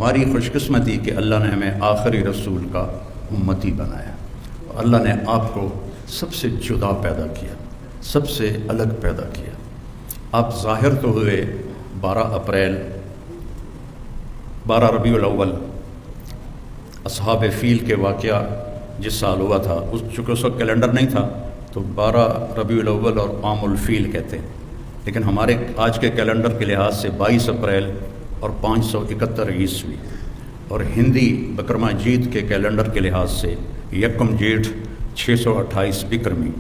ہماری خوش قسمتی کہ اللہ نے ہمیں آخری رسول کا امتی بنایا. اللہ نے آپ کو سب سے جدا پیدا کیا، سب سے الگ پیدا کیا. آپ ظاہر تو ہوئے 12 اپریل 12 ربیع الاول اصحاب فیل کے واقعہ جس سال ہوا تھا، چونکہ اس وقت کیلنڈر نہیں تھا تو 12 ربیع الاول اور عام الفیل کہتے ہیں، لیکن ہمارے آج کے کیلنڈر کے لحاظ سے 22 اپریل اور 571 عیسوی، اور ہندی بکرما جیت کے کیلنڈر کے لحاظ سے 1 جیٹھ 628 بکرمی،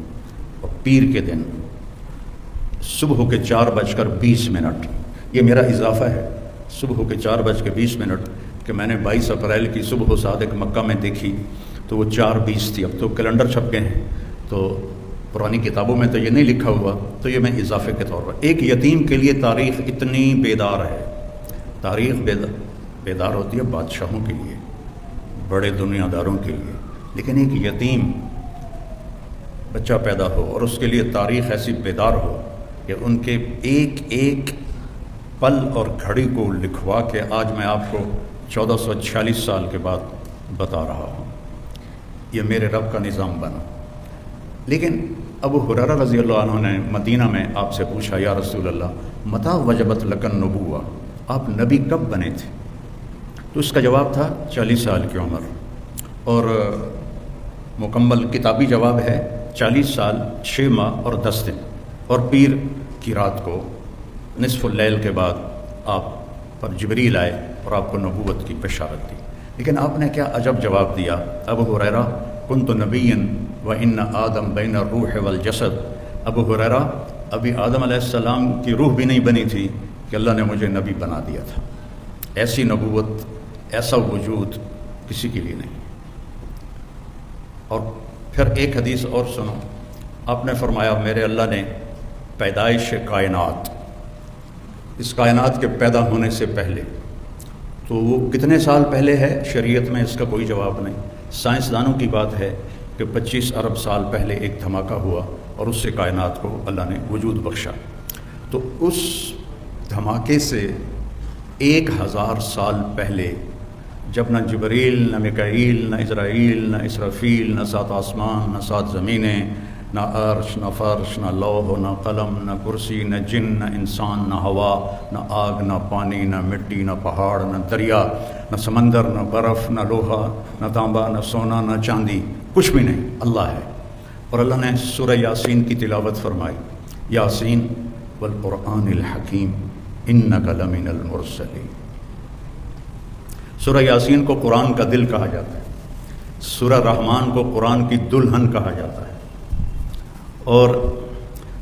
اور پیر کے دن صبح کے 4:20. یہ میرا اضافہ ہے، صبح کے 4:20 کہ میں نے 22 اپریل کی صبح و صادق مکہ میں دیکھی تو وہ 4:20 تھی. اب تو کیلنڈر چھپ گئے ہیں تو پرانی کتابوں میں تو یہ نہیں لکھا ہوا، تو یہ میں اضافے کے طور پر. ایک یتیم کے لیے تاریخ اتنی بیدار ہے، تاریخ بیدار ہوتی ہے بادشاہوں کے لیے، بڑے دنیا داروں کے لیے، لیکن ایک یتیم بچہ پیدا ہو اور اس کے لیے تاریخ ایسی بیدار ہو کہ ان کے ایک ایک پل اور گھڑی کو لکھوا کے آج میں آپ کو 1446 سال کے بعد بتا رہا ہوں. یہ میرے رب کا نظام بنا. لیکن ابو ہریرہ رضی اللہ عنہ نے مدینہ میں آپ سے پوچھا، یا رسول اللہ متى وجبت لک النبوہ، آپ نبی کب بنے تھے؟ تو اس کا جواب تھا 40 سال کی عمر، اور مکمل کتابی جواب ہے 40 سال 6 ماہ اور 10 دن، اور پیر کی رات کو نصف اللیل کے بعد آپ پر جبریل آئے اور آپ کو نبوت کی بشارت دی. لیکن آپ نے کیا عجب جواب دیا، ابو ہریرہ کنت نبیا وان آدم بین الروح والجسد. ابو ہریرہ ابھی آدم علیہ السلام کی روح بھی نہیں بنی تھی کہ اللہ نے مجھے نبی بنا دیا تھا. ایسی نبوت، ایسا وجود کسی کے لیے نہیں. اور پھر ایک حدیث اور سنو، آپ نے فرمایا میرے اللہ نے پیدائش کائنات، اس کائنات کے پیدا ہونے سے پہلے، تو وہ کتنے سال پہلے ہے شریعت میں اس کا کوئی جواب نہیں. سائنسدانوں کی بات ہے کہ 25 ارب سال پہلے ایک دھماکہ ہوا اور اس سے کائنات کو اللہ نے وجود بخشا. تو اس دھماکے سے 1000 سال پہلے جب نہ جبریل، نہ میکائیل، نہ اسرائیل، نہ اسرافیل، نہ 7 آسمان، نہ 7 زمینیں، نہ عرش، نہ فرش، نہ لوح، نہ قلم، نہ کرسی، نہ جن، نہ انسان، نہ ہوا، نہ آگ، نہ پانی، نہ مٹی، نہ پہاڑ، نہ دریا، نہ سمندر، نہ برف، نہ لوہا، نہ تانبا، نہ سونا، نہ چاندی، کچھ بھی نہیں، اللہ ہے. اور اللہ نے سورہ یاسین کی تلاوت فرمائی، یاسین والقرآن الحکیم انک لمن المرسلین. سورہ یاسین کو قرآن کا دل کہا جاتا ہے، سورہ رحمان کو قرآن کی دلہن کہا جاتا ہے، اور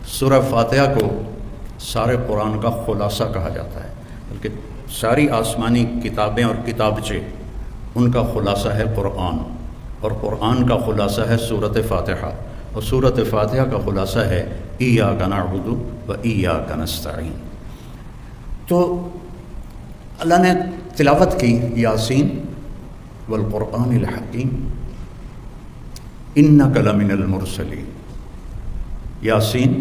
سورہ فاتحہ کو سارے قرآن کا خلاصہ کہا جاتا ہے. بلکہ ساری آسمانی کتابیں اور کتابچے ان کا خلاصہ ہے قرآن، اور قرآن کا خلاصہ ہے سورۃ فاتحہ، اور سورۃ فاتحہ کا خلاصہ ہے ایاک نعبد و ایاک نستعین. تو اللہ نے تلاوت کی یاسین والقرآن الحکیم انک لمن المرسلین. یاسین،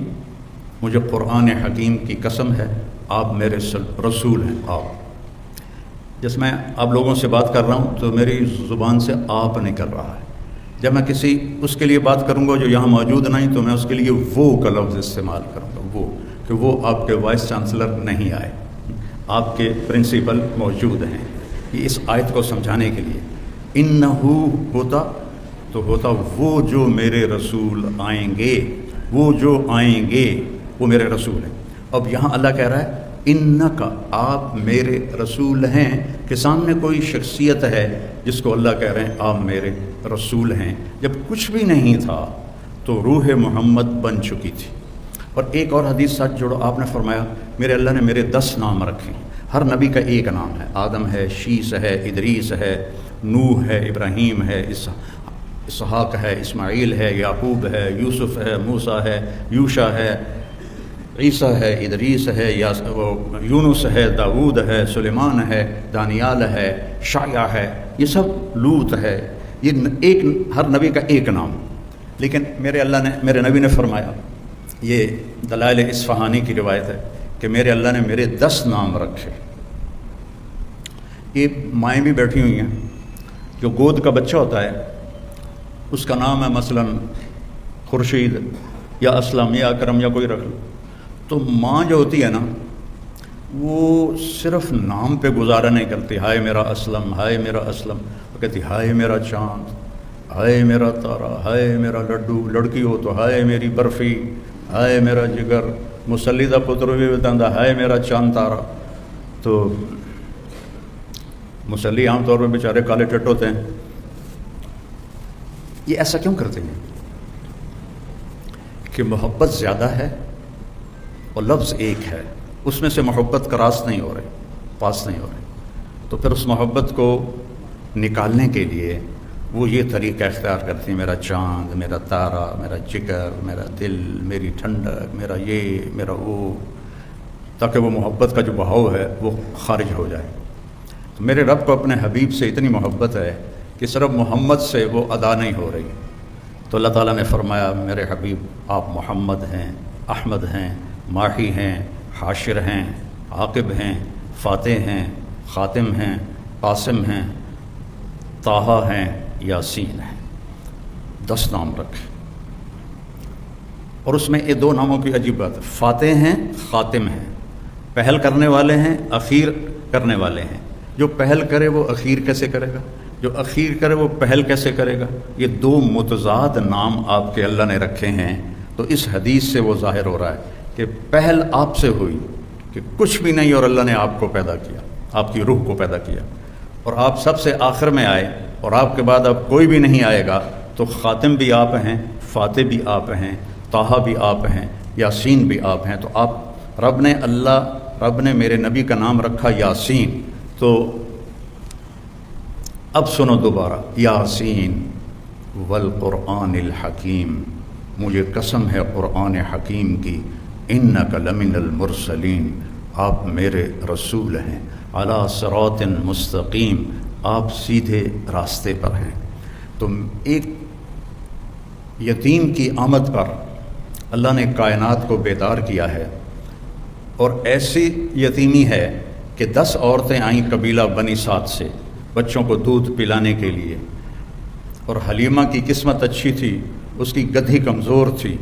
مجھے قرآن حکیم کی قسم ہے آپ میرے رسول ہیں. آپ جس میں آپ لوگوں سے بات کر رہا ہوں تو میری زبان سے آپ نہیں کر رہا ہے. جب میں کسی اس کے لیے بات کروں گا جو یہاں موجود نہیں تو میں اس کے لیے وہ کا لفظ استعمال کروں گا، وہ کہ وہ آپ کے وائس چانسلر نہیں آئے، آپ کے پرنسپل موجود ہیں. یہ اس آیت کو سمجھانے کے لیے انہو ہوتا تو ہوتا وہ جو میرے رسول آئیں گے، وہ جو آئیں گے وہ میرے رسول ہیں. اب یہاں اللہ کہہ رہا ہے انکا، آپ میرے رسول ہیں، کہ سامنے کوئی شخصیت ہے جس کو اللہ کہہ رہے ہیں آپ میرے رسول ہیں. جب کچھ بھی نہیں تھا تو روح محمد بن چکی تھی. اور ایک اور حدیث ساتھ جوڑو، آپ نے فرمایا میرے اللہ نے میرے 10 نام رکھے. ہر نبی کا ایک نام ہے، آدم ہے، شیس ہے، ادریس ہے، نوح ہے، ابراہیم ہے، اسحاق ہے، اسماعیل ہے، یعقوب ہے، یوسف ہے، موسیٰ ہے، یوشع ہے، عیسیٰ ہے، ادریس ہے، یونس ہے، داود ہے، سلیمان ہے، دانیال ہے، شعیع ہے، یہ سب لوط ہے. یہ ایک ہر نبی کا ایک نام. لیکن میرے نبی نے فرمایا، یہ دلائل اصفہانی کی روایت ہے کہ میرے اللہ نے میرے 10 نام رکھے. یہ مائیں بھی بیٹھی ہوئی ہیں، جو گود کا بچہ ہوتا ہے اس کا نام ہے مثلاً خورشید یا اسلم یا اکرم یا کوئی رکھ لو، تو ماں جو ہوتی ہے نا وہ صرف نام پہ گزارا نہیں کرتی، ہائے میرا اسلم، ہائے میرا اسلم، وہ کہتی ہائے میرا چاند، ہائے میرا تارا، ہائے میرا لڈو، لڑکی ہو تو ہائے میری برفی، ہائے میرا جگر، مسلی دا پتر بھی بتاتا ہائے میرا چاند تارا۔ تو مسلی عام طور پہ بیچارے کالے ٹٹ ہوتے ہیں، یہ ایسا کیوں کرتے ہیں؟ کہ محبت زیادہ ہے اور لفظ ایک ہے، اس میں سے محبت کراس نہیں ہو رہے، پاس نہیں ہو رہے، تو پھر اس محبت کو نکالنے کے لیے وہ یہ طریقہ اختیار کرتی ہیں، میرا چاند، میرا تارا، میرا جگر، میرا دل، میری ٹھنڈک، میرا یہ، میرا وہ، تاکہ وہ محبت کا جو بہاؤ ہے وہ خارج ہو جائے۔ تو میرے رب کو اپنے حبیب سے اتنی محبت ہے کہ صرف محمد سے وہ ادا نہیں ہو رہی، تو اللہ تعالیٰ نے فرمایا میرے حبیب آپ محمد ہیں، احمد ہیں، ماحی ہیں، حاشر ہیں، عاقب ہیں، فاتح ہیں، خاتم ہیں، قاسم ہیں، طٰہٰ ہیں، یاسین ہیں، 10 نام رکھے۔ اور اس میں یہ 2 ناموں کی عجیب بات ہے، فاتح ہیں، خاتم ہیں، پہل کرنے والے ہیں، اخیر کرنے والے ہیں۔ جو پہل کرے وہ اخیر کیسے کرے گا؟ جو اخیر کرے وہ پہل کیسے کرے گا؟ یہ 2 متضاد نام آپ کے اللہ نے رکھے ہیں، تو اس حدیث سے وہ ظاہر ہو رہا ہے کہ پہل آپ سے ہوئی کہ کچھ بھی نہیں اور اللہ نے آپ کو پیدا کیا، آپ کی روح کو پیدا کیا، اور آپ سب سے آخر میں آئے، اور آپ کے بعد اب کوئی بھی نہیں آئے گا، تو خاتم بھی آپ ہیں، فاتح بھی آپ ہیں، طٰہٰ بھی آپ ہیں، یاسین بھی آپ ہیں۔ تو آپ رب نے میرے نبی کا نام رکھا یاسین، تو اب سنو دوبارہ، یاسین والقرآن الحکیم، مجھے قسم ہے قرآن حکیم کی، انک لمن المرسلین، آپ میرے رسول ہیں، علی صراط مستقیم، آپ سیدھے راستے پر ہیں۔ تو ایک یتیم کی آمد پر اللہ نے کائنات کو بیدار کیا ہے، اور ایسی یتیمی ہے کہ 10 عورتیں آئیں قبیلہ بنی سعد سے بچوں کو دودھ پلانے کے لیے، اور حلیمہ کی قسمت اچھی تھی، اس کی گدھی کمزور تھی،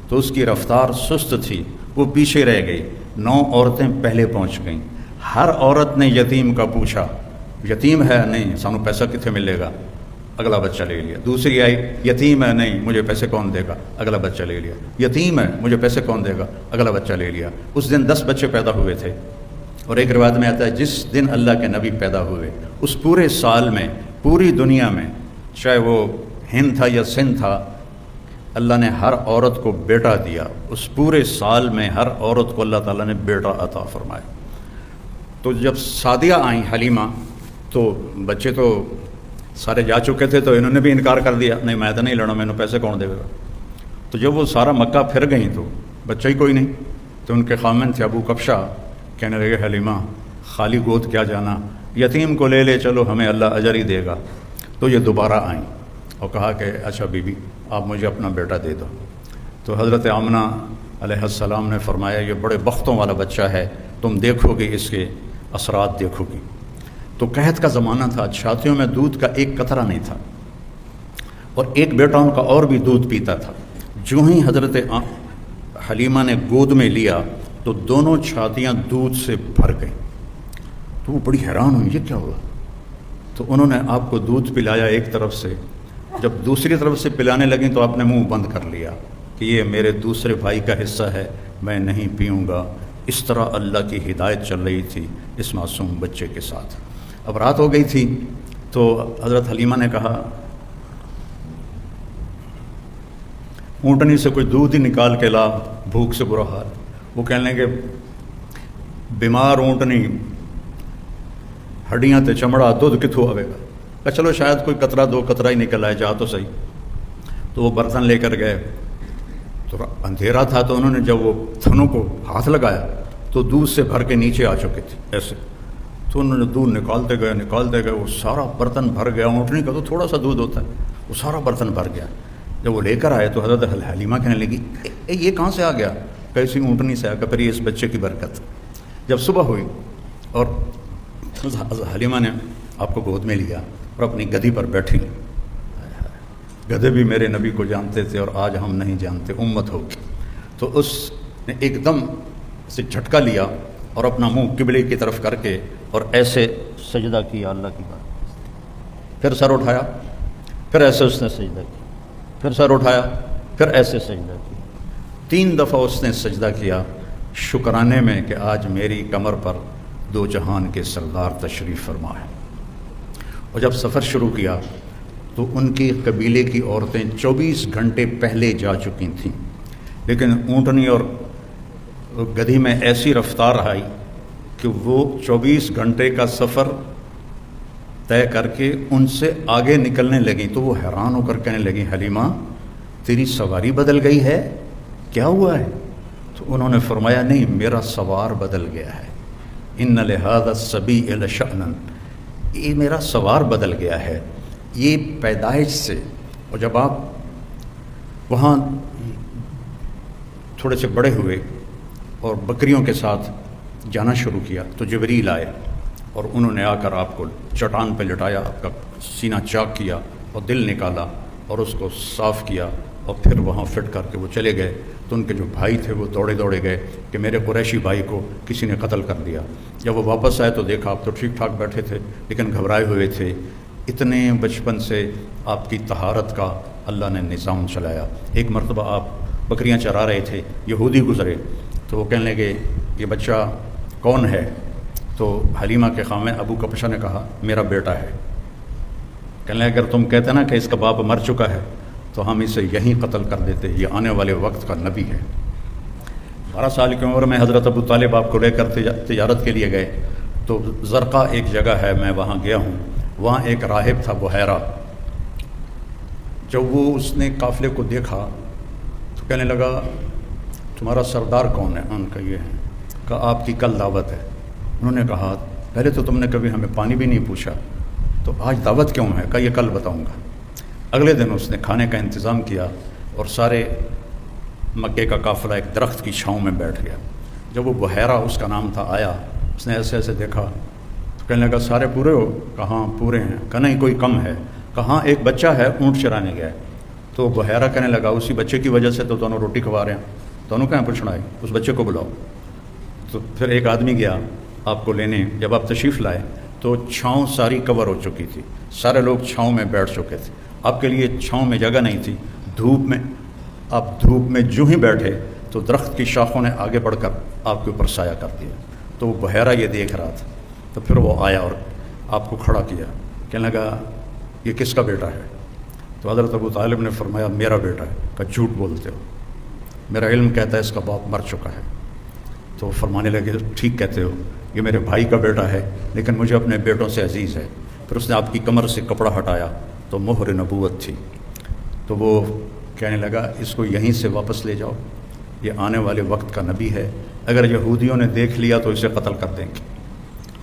تو اس کی رفتار سست تھی، وہ پیچھے رہ گئی، 9 عورتیں پہلے پہنچ گئیں۔ ہر عورت نے یتیم کا پوچھا، یتیم ہے؟ نہیں، سانو پیسہ کتنے ملے گا؟ اگلا بچہ لے لیا۔ دوسری آئی، یتیم ہے؟ نہیں، مجھے پیسے کون دے گا؟ اگلا بچہ لے لیا۔ یتیم ہے؟ مجھے پیسے کون دے گا؟ اگلا بچہ لے لیا۔ اس دن 10 بچے پیدا ہوئے تھے، اور ایک روایت میں آتا ہے جس دن اللہ کے نبی پیدا ہوئے اس پورے سال میں پوری دنیا میں، چاہے وہ ہند تھا یا سندھ تھا، اللہ نے ہر عورت کو بیٹا دیا۔ اس پورے سال میں ہر عورت کو اللہ تعالیٰ نے بیٹا عطا فرمایا۔ تو جب سعدیہ آئیں حلیمہ، تو بچے تو سارے جا چکے تھے، تو انہوں نے بھی انکار کر دیا، نہیں میں تو نہیں لڑا، میں نے پیسے کون دے گا۔ تو جب وہ سارا مکہ پھر گئیں تو بچہ ہی کوئی نہیں، تو ان کے خامند تھے ابو کبشہ، کہنے لگے حلیمہ خالی گود کیا جانا، یتیم کو لے لے چلو، ہمیں اللہ اجر ہی دے گا۔ تو یہ دوبارہ آئیں اور کہا کہ اچھا بی بی آپ مجھے اپنا بیٹا دے دو۔ تو حضرت آمنہ علیہ السلام نے فرمایا یہ بڑے بختوں والا بچہ ہے، تم دیکھو گے اس کے اثرات دیکھو گی۔ تو قحط کا زمانہ تھا، چھاتیوں میں دودھ کا ایک قطرہ نہیں تھا، اور ایک بیٹا ان کا اور بھی دودھ پیتا تھا۔ جو ہی حضرت حلیمہ نے گود میں لیا تو دونوں چھاتیاں دودھ سے بھر گئیں۔ تو وہ بڑی حیران ہوئی، یہ کیا ہوا؟ تو انہوں نے آپ کو دودھ پلایا ایک طرف سے، جب دوسری طرف سے پلانے لگیں تو آپ نے منہ بند کر لیا کہ یہ میرے دوسرے بھائی کا حصہ ہے، میں نہیں پیوں گا۔ اس طرح اللہ کی ہدایت چل رہی تھی اس معصوم بچے کے ساتھ۔ اب رات ہو گئی تھی، تو حضرت حلیمہ نے کہا اونٹنی سے کوئی دودھ ہی نکال کے لا، بھوک سے برا حال۔ وہ کہنے لگے بیمار اونٹنی ہڈیاں تے چمڑا، دودھ کتوں آئے گا؟ کہ چلو شاید کوئی قطرہ 2 قطرہ ہی نکل آئے، جا تو صحیح۔ تو وہ برتن لے کر گئے، تو اندھیرا تھا، تو انہوں نے جب وہ تھنوں کو ہاتھ لگایا تو دودھ سے بھر کے نیچے آ چکے تھے ایسے۔ تو انہوں نے دودھ نکالتے گئے، وہ سارا برتن بھر گیا۔ اونٹنی کا تو تھوڑا سا دودھ ہوتا ہے، وہ سارا برتن بھر گیا۔ جب وہ لے کر آئے تو حضرت حلیمہ کہنے لگی یہ کہاں سے آ گیا؟ کیسی اونٹنی سے آ گیا؟ پھر یہ اس بچے کی برکت۔ جب صبح ہوئی اور حلیمہ نے آپ کو گود میں لیا اور اپنی گدھی پر بیٹھی. گدھے بھی میرے نبی کو جانتے تھے اور آج ہم نہیں جانتے، امت ہوگی. تو اس نے ایک دم سے جھٹکا لیا اور اپنا منہ قبلے کی طرف کر کے اور ایسے سجدہ کیا اللہ کی بات. پھر سر اٹھایا، پھر ایسے اس نے سجدہ کیا، پھر سر اٹھایا، پھر ایسے سجدہ کیا. 3 دفعہ اس نے سجدہ کیا شکرانے میں کہ آج میری کمر پر 2 جہان کے سردار تشریف فرما ہے. اور جب سفر شروع کیا تو ان کی قبیلے کی عورتیں 24 گھنٹے پہلے جا چکی تھیں، لیکن اونٹنی اور گدھی میں ایسی رفتار آئی کہ وہ 24 گھنٹے کا سفر طے کر کے ان سے آگے نکلنے لگیں. تو وہ حیران ہو کر کہنے لگیں، حلیمہ تیری سواری بدل گئی ہے، کیا ہوا ہے؟ تو انہوں نے فرمایا، نہیں، میرا سوار بدل گیا ہے. ان لہذا الصبی لشأنا، یہ میرا سوار بدل گیا ہے، یہ پیدائش سے. اور جب آپ وہاں تھوڑے سے بڑے ہوئے اور بکریوں کے ساتھ جانا شروع کیا تو جبریل آئے اور انہوں نے آ کر آپ کو چٹان پہ لٹایا، آپ کا سینہ چاک کیا اور دل نکالا اور اس کو صاف کیا اور پھر وہاں فٹ کر کے وہ چلے گئے. تو ان کے جو بھائی تھے وہ دوڑے گئے کہ میرے قریشی بھائی کو کسی نے قتل کر دیا. جب وہ واپس آئے تو دیکھا آپ تو ٹھیک ٹھاک بیٹھے تھے لیکن گھبرائے ہوئے تھے. اتنے بچپن سے آپ کی طہارت کا اللہ نے نظام چلایا. ایک مرتبہ آپ بکریاں چرا رہے تھے، یہودی گزرے تو وہ کہنے لگے یہ بچہ کون ہے؟ تو حلیمہ کے خامے ابو کبشہ نے کہا میرا بیٹا ہے. کہنے لگے اگر تم کہتے نا کہ اس کا باپ مر چکا ہے تو ہم اسے یہیں قتل کر دیتے، یہ آنے والے وقت کا نبی ہے. 12 سال کی عمر میں حضرت ابو طالب آپ کو لے کر تجارت کے لیے گئے تو زرقہ ایک جگہ ہے، میں وہاں گیا ہوں. وہاں ایک راہب تھا بحیرہ. جب وہ اس نے قافلے کو دیکھا تو کہنے لگا تمہارا سردار کون ہے؟ ان کا یہ ہے. کہا آپ کی کل دعوت ہے. انہوں نے کہا پہلے تو تم نے کبھی ہمیں پانی بھی نہیں پوچھا تو آج دعوت کیوں ہے؟ کہا یہ کل بتاؤں گا. اگلے دن اس نے کھانے کا انتظام کیا اور سارے مکے کا قافلہ ایک درخت کی چھاؤں میں بیٹھ گیا. جب وہ بحیرہ اس کا نام تھا آیا، اس نے ایسے ایسے دیکھا تو کہنے لگا سارے پورے ہو؟ کہاں پورے ہیں. کہا نہیں کوئی کم ہے. کہاں ایک بچہ ہے اونٹ چرانے گیا ہے. تو بحیرہ کہنے لگا اسی بچے کی وجہ سے تو دونوں روٹی کھوا رہے ہیں، دونوں کہاں پوچھنا ہے، اس بچے کو بلاؤ. تو پھر ایک آدمی گیا آپ کو لینے. جب آپ تشریف لائے تو چھاؤں ساری کور ہو چکی تھی، سارے لوگ چھاؤں میں بیٹھ چکے تھے. آپ کے لیے چھاؤں میں جگہ نہیں تھی. دھوپ میں جو ہی بیٹھے تو درخت کی شاخوں نے آگے بڑھ کر آپ کے اوپر سایہ کر دیا. تو وہ بحیرہ یہ دیکھ رہا تھا. تو پھر وہ آیا اور آپ کو کھڑا کیا. کہنے لگا یہ کس کا بیٹا ہے؟ تو حضرت ابو طالب نے فرمایا میرا بیٹا ہے. کہ جھوٹ بولتے ہو، میرا علم کہتا ہے اس کا باپ مر چکا ہے. تو فرمانے لگے ٹھیک کہتے ہو، یہ میرے بھائی کا بیٹا ہے لیکن مجھے اپنے بیٹوں سے عزیز ہے. پھر اس نے آپ کی کمر سے کپڑا ہٹایا تو مہر نبوت تھی. تو وہ کہنے لگا اس کو یہیں سے واپس لے جاؤ، یہ آنے والے وقت کا نبی ہے، اگر یہودیوں نے دیکھ لیا تو اسے قتل کر دیں گے.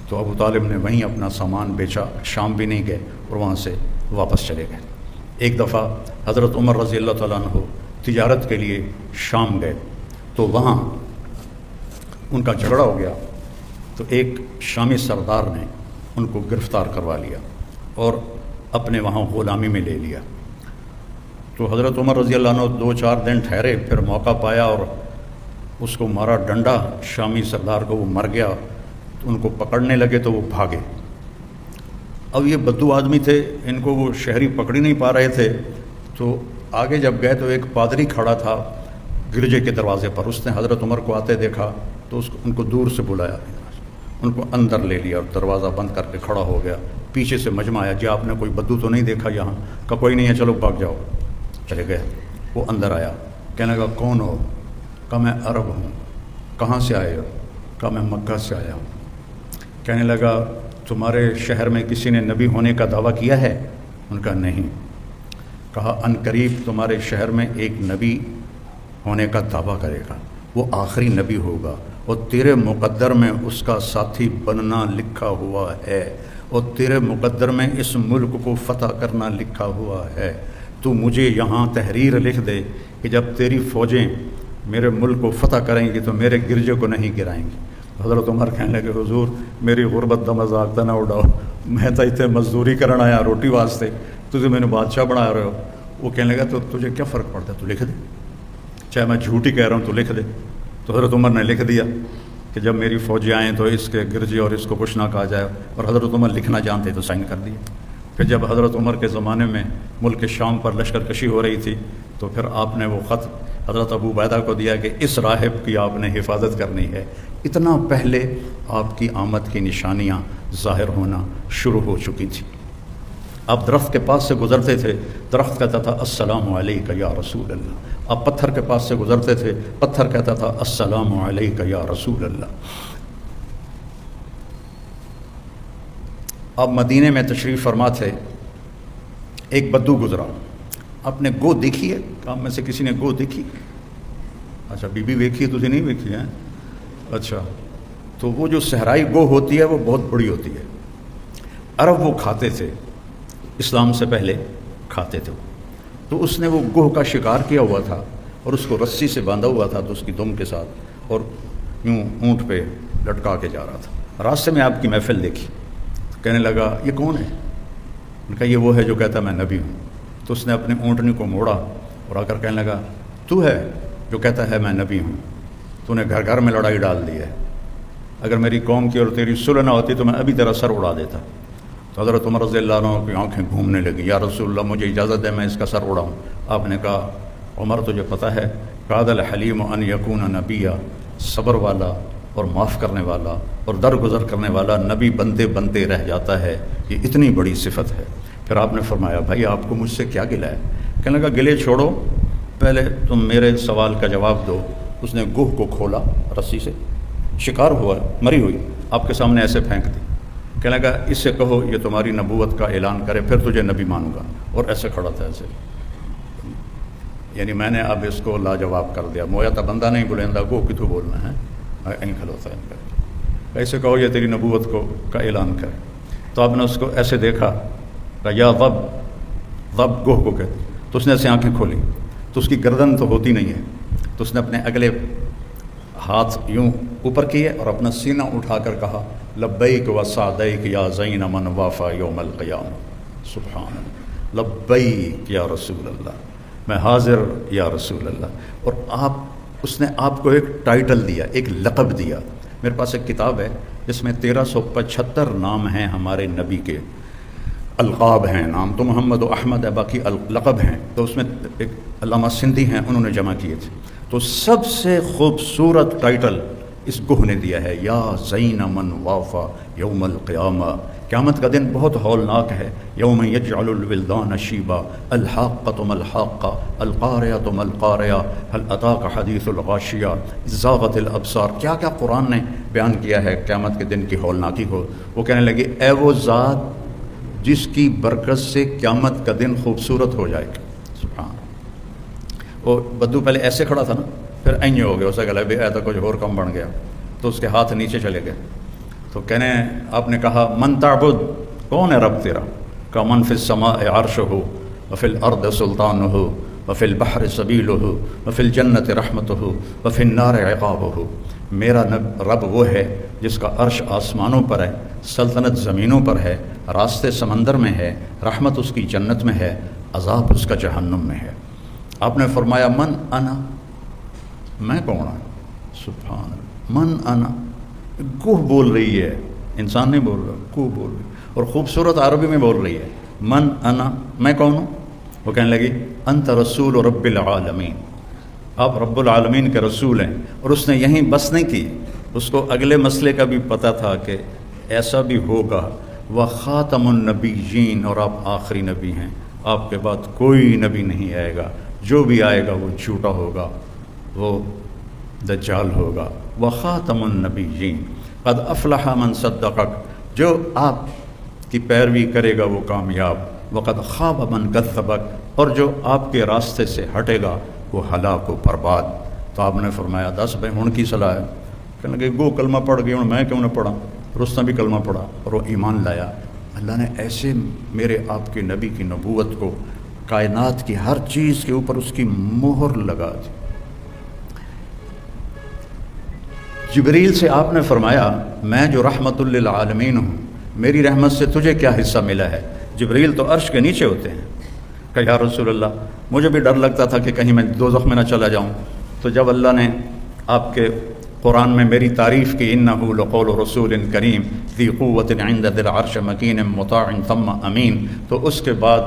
تو ابو طالب نے وہیں اپنا سامان بیچا، شام بھی نہیں گئے اور وہاں سے واپس چلے گئے. ایک دفعہ حضرت عمر رضی اللہ تعالیٰ عنہ تجارت کے لیے شام گئے تو وہاں ان کا جھگڑا ہو گیا. تو ایک شامی سردار نے ان کو گرفتار کروا لیا اور اپنے وہاں غلامی میں لے لیا. تو حضرت عمر رضی اللہ عنہ 2-4 دن ٹھہرے، پھر موقع پایا اور اس کو مارا ڈنڈا شامی سردار کو، وہ مر گیا. تو ان کو پکڑنے لگے تو وہ بھاگے. اب یہ بدو آدمی تھے، ان کو وہ شہری پکڑ ہی نہیں پا رہے تھے. تو آگے جب گئے تو ایک پادری کھڑا تھا گرجے کے دروازے پر. اس نے حضرت عمر کو آتے دیکھا تو ان کو دور سے بلایا، ان کو اندر لے لیا اور دروازہ بند کر کے کھڑا ہو گیا. پیچھے سے مجمع آیا، جی آپ نے کوئی بدو تو نہیں دیکھا یہاں؟ کہا کوئی نہیں ہے، چلو بھاگ جاؤ. چلے گئے. وہ اندر آیا، کہنے لگا کون ہو؟ کہا میں عرب ہوں. کہاں سے آئے ہو؟ کہا میں مکہ سے آیا ہوں. کہنے لگا تمہارے شہر میں کسی نے نبی ہونے کا دعویٰ کیا ہے؟ ان کا نہیں. کہا ان قریب تمہارے شہر میں ایک نبی ہونے کا دعویٰ کرے گا، وہ آخری نبی ہوگا اور تیرے مقدر میں اس کا ساتھی بننا لکھا ہوا ہے اور تیرے مقدر میں اس ملک کو فتح کرنا لکھا ہوا ہے. تو مجھے یہاں تحریر لکھ دے کہ جب تیری فوجیں میرے ملک کو فتح کریں گی تو میرے گرجے کو نہیں گرائیں گی. حضرت عمر کہنے لگے حضور میری غربت دا مذاق نہ اڑاؤ، میں تو اتنے مزدوری کرنا آیا روٹی واسطے، تجھے میں نے بادشاہ بنا رہے ہو۔ وہ کہنے لگا تو تجھے کیا فرق پڑتا ہے، تو لکھ دے، چاہے میں جھوٹ ہی کہہ رہا ہوں تو لکھ دے۔ تو حضرت عمر نے لکھ دیا کہ جب میری فوجیں آئیں تو اس کے گرجے اور اس کو کچھ نہ کہا جائے، اور حضرت عمر لکھنا جانتے تو سائن کر دیا۔ پھر جب حضرت عمر کے زمانے میں ملک شام پر لشکر کشی ہو رہی تھی تو پھر آپ نے وہ خط حضرت ابو عبیدہ کو دیا کہ اس راہب کی آپ نے حفاظت کرنی ہے۔ اتنا پہلے آپ کی آمد کی نشانیاں ظاہر ہونا شروع ہو چکی تھیں۔ آپ درخت کے پاس سے گزرتے تھے، درخت کہتا تھا السلام علیکہ یا رسول اللہ۔ آپ پتھر کے پاس سے گزرتے تھے، پتھر کہتا تھا السلام علیکہ یا رسول اللہ۔ آپ مدینے میں تشریف فرما تھے، ایک بدو گزرا، آپ نے گو دیکھی ہے؟ آپ میں سے کسی نے گو دیکھی؟ اچھا بی بی دیکھی ہے، تجھے نہیں دیکھی ہے؟ اچھا، تو وہ جو صحرائی گو ہوتی ہے وہ بہت بڑی ہوتی ہے، عرب وہ کھاتے تھے، اسلام سے پہلے کھاتے تھے۔ تو اس نے وہ گوہ کا شکار کیا ہوا تھا اور اس کو رسی سے باندھا ہوا تھا تو اس کی دم کے ساتھ، اور یوں اونٹ پہ لٹکا کے جا رہا تھا۔ راستے میں آپ کی محفل دیکھی، کہنے لگا یہ کون ہے؟ ان کا یہ وہ ہے جو کہتا ہے میں نبی ہوں۔ تو اس نے اپنے اونٹنی کو موڑا اور آ کر کہنے لگا تو ہے جو کہتا ہے میں نبی ہوں، تو نے گھر گھر میں لڑائی ڈال دی ہے، اگر میری قوم کی اور تیری صلح نہ ہوتی تو میں ابھی تیرا سر اڑا دیتا۔ تو حضرت عمر رضی اللہ عنہ کی آنکھیں گھومنے لگی، یا رسول اللہ مجھے اجازت ہے میں اس کا سر اڑاؤں۔ آپ نے کہا عمر تجھے پتہ ہے قاد الحلیم ان یکون نبیا، صبر والا اور معاف کرنے والا اور درگزر کرنے والا نبی بنتے بنتے رہ جاتا ہے، یہ اتنی بڑی صفت ہے۔ پھر آپ نے فرمایا بھائی آپ کو مجھ سے کیا گلہ ہے؟ کہنے لگا گلے چھوڑو، پہلے تم میرے سوال کا جواب دو۔ اس نے گوہ کو کھولا رسی سے، شکار ہوا مری ہوئی آپ کے سامنے ایسے پھینک دی، کہنے لگا اس سے کہو یہ تمہاری نبوت کا اعلان کرے پھر تجھے نبی مانوں گا، اور ایسے کھڑا تھا ایسے، یعنی میں نے اب اس کو لاجواب کر دیا، مویا تا بندہ نہیں بلندہ گو کہ تو بولنا ہے، این کھلوتا ہے، ایسے کہو یہ تیری نبوت کو کا اعلان کرے۔ تو آپ نے اس کو ایسے دیکھا، کہا یا ضب، ضب گوہ کو کہتے، تو اس نے ایسے آنکھیں کھولی تو اس کی گردن تو ہوتی نہیں ہے، تو اس نے اپنے اگلے ہاتھ یوں اوپر کیے اور اپنا سینہ اٹھا کر کہا لبیک و سعدیک یا زین من وافا یوم القیامہ، سبحان اللہ، لبیک یا رسول اللہ، میں حاضر یا رسول اللہ۔ اور اس نے آپ کو ایک ٹائٹل دیا، ایک لقب دیا۔ میرے پاس ایک کتاب ہے جس میں 1375 نام ہیں ہمارے نبی کے، القاب ہیں، نام تو محمد و احمد ہے، باقی لقب ہیں، تو اس میں ایک علامہ سندھی ہیں انہوں نے جمع کیے تھے، تو سب سے خوبصورت ٹائٹل اس گوہ نے دیا ہے، یا زین من وافا یوم القیامہ، قیامت کا دن بہت ہولناک ہے، یوم یجعل الولدان شیبا، الحاقۃ ما الحاقہ، القاریۃ ما القاریہ، هل اتاک حدیث الغاشیہ، زاغت الابصار، کیا کیا قرآن نے بیان کیا ہے قیامت کے دن کی ہولناکی کو۔ وہ کہنے لگے اے وہ ذات جس کی برکت سے قیامت کا دن خوبصورت ہو جائے گا، سبحان۔ وہ بدو پہلے ایسے کھڑا تھا نا، پھر این ہو گیا، اسے کہا بے ایسا کچھ اور کم بن گیا، تو اس کے ہاتھ نیچے چلے گئے، تو کہنے آپ نے کہا من تعبد، کون ہے رب تیرا؟ کہ من فی السماء عرشہ وفی الارض سلطانہ وفی البحر سبیلہ وفی الجنت رحمتہ وفی النار عقابہ، میرا رب وہ ہے جس کا عرش آسمانوں پر ہے، سلطنت زمینوں پر ہے، راستے سمندر میں ہے، رحمت اس کی جنت میں ہے، عذاب اس کا جہنم میں ہے۔ آپ نے فرمایا من انا، میں کون ہوں؟ سبحان اللہ، من انا، گوہ بول رہی ہے، انسان نہیں بول رہا، گوہ بول رہی ہے، اور خوبصورت عربی میں بول رہی ہے، من انا، میں کون ہوں؟ وہ کہنے لگی انت رسول رب العالمین، آپ رب العالمین کے رسول ہیں۔ اور اس نے یہیں بس نہیں کی، اس کو اگلے مسئلے کا بھی پتہ تھا کہ ایسا بھی ہوگا، وخاتم النبیین، اور آپ آخری نبی ہیں، آپ کے بعد کوئی نبی نہیں آئے گا، جو بھی آئے گا وہ جھوٹا ہوگا، وہ دجال ہوگا۔ وخاتم النبیین، قد افلح من صدقک، جو آپ کی پیروی کرے گا وہ کامیاب، وقد خاب من کذبک، اور جو آپ کے راستے سے ہٹے گا وہ ہلاک و برباد۔ تو آپ نے فرمایا دس بھائی ہن کی صلاح ہے؟ کہنے لگے گو کلمہ پڑھ گئی، ہوں میں کیوں نہ پڑھا؟ رستم بھی کلمہ پڑھا اور وہ ایمان لایا۔ اللہ نے ایسے میرے آپ کے نبی کی نبوت کو کائنات کی ہر چیز کے اوپر اس کی مہر لگا دی۔ جبریل سے آپ نے فرمایا میں جو رحمت للعالمین ہوں، میری رحمت سے تجھے کیا حصہ ملا ہے؟ جبریل تو عرش کے نیچے ہوتے ہیں۔ کہ یا رسول اللہ مجھے بھی ڈر لگتا تھا کہ کہیں میں دوزخ میں نہ چلا جاؤں۔ تو جب اللہ نے آپ کے قرآن میں میری تعریف کی، انہ لقول رسول کریم ذی قوت عند ذی العرش مکین مطاع ثم امین، تو اس کے بعد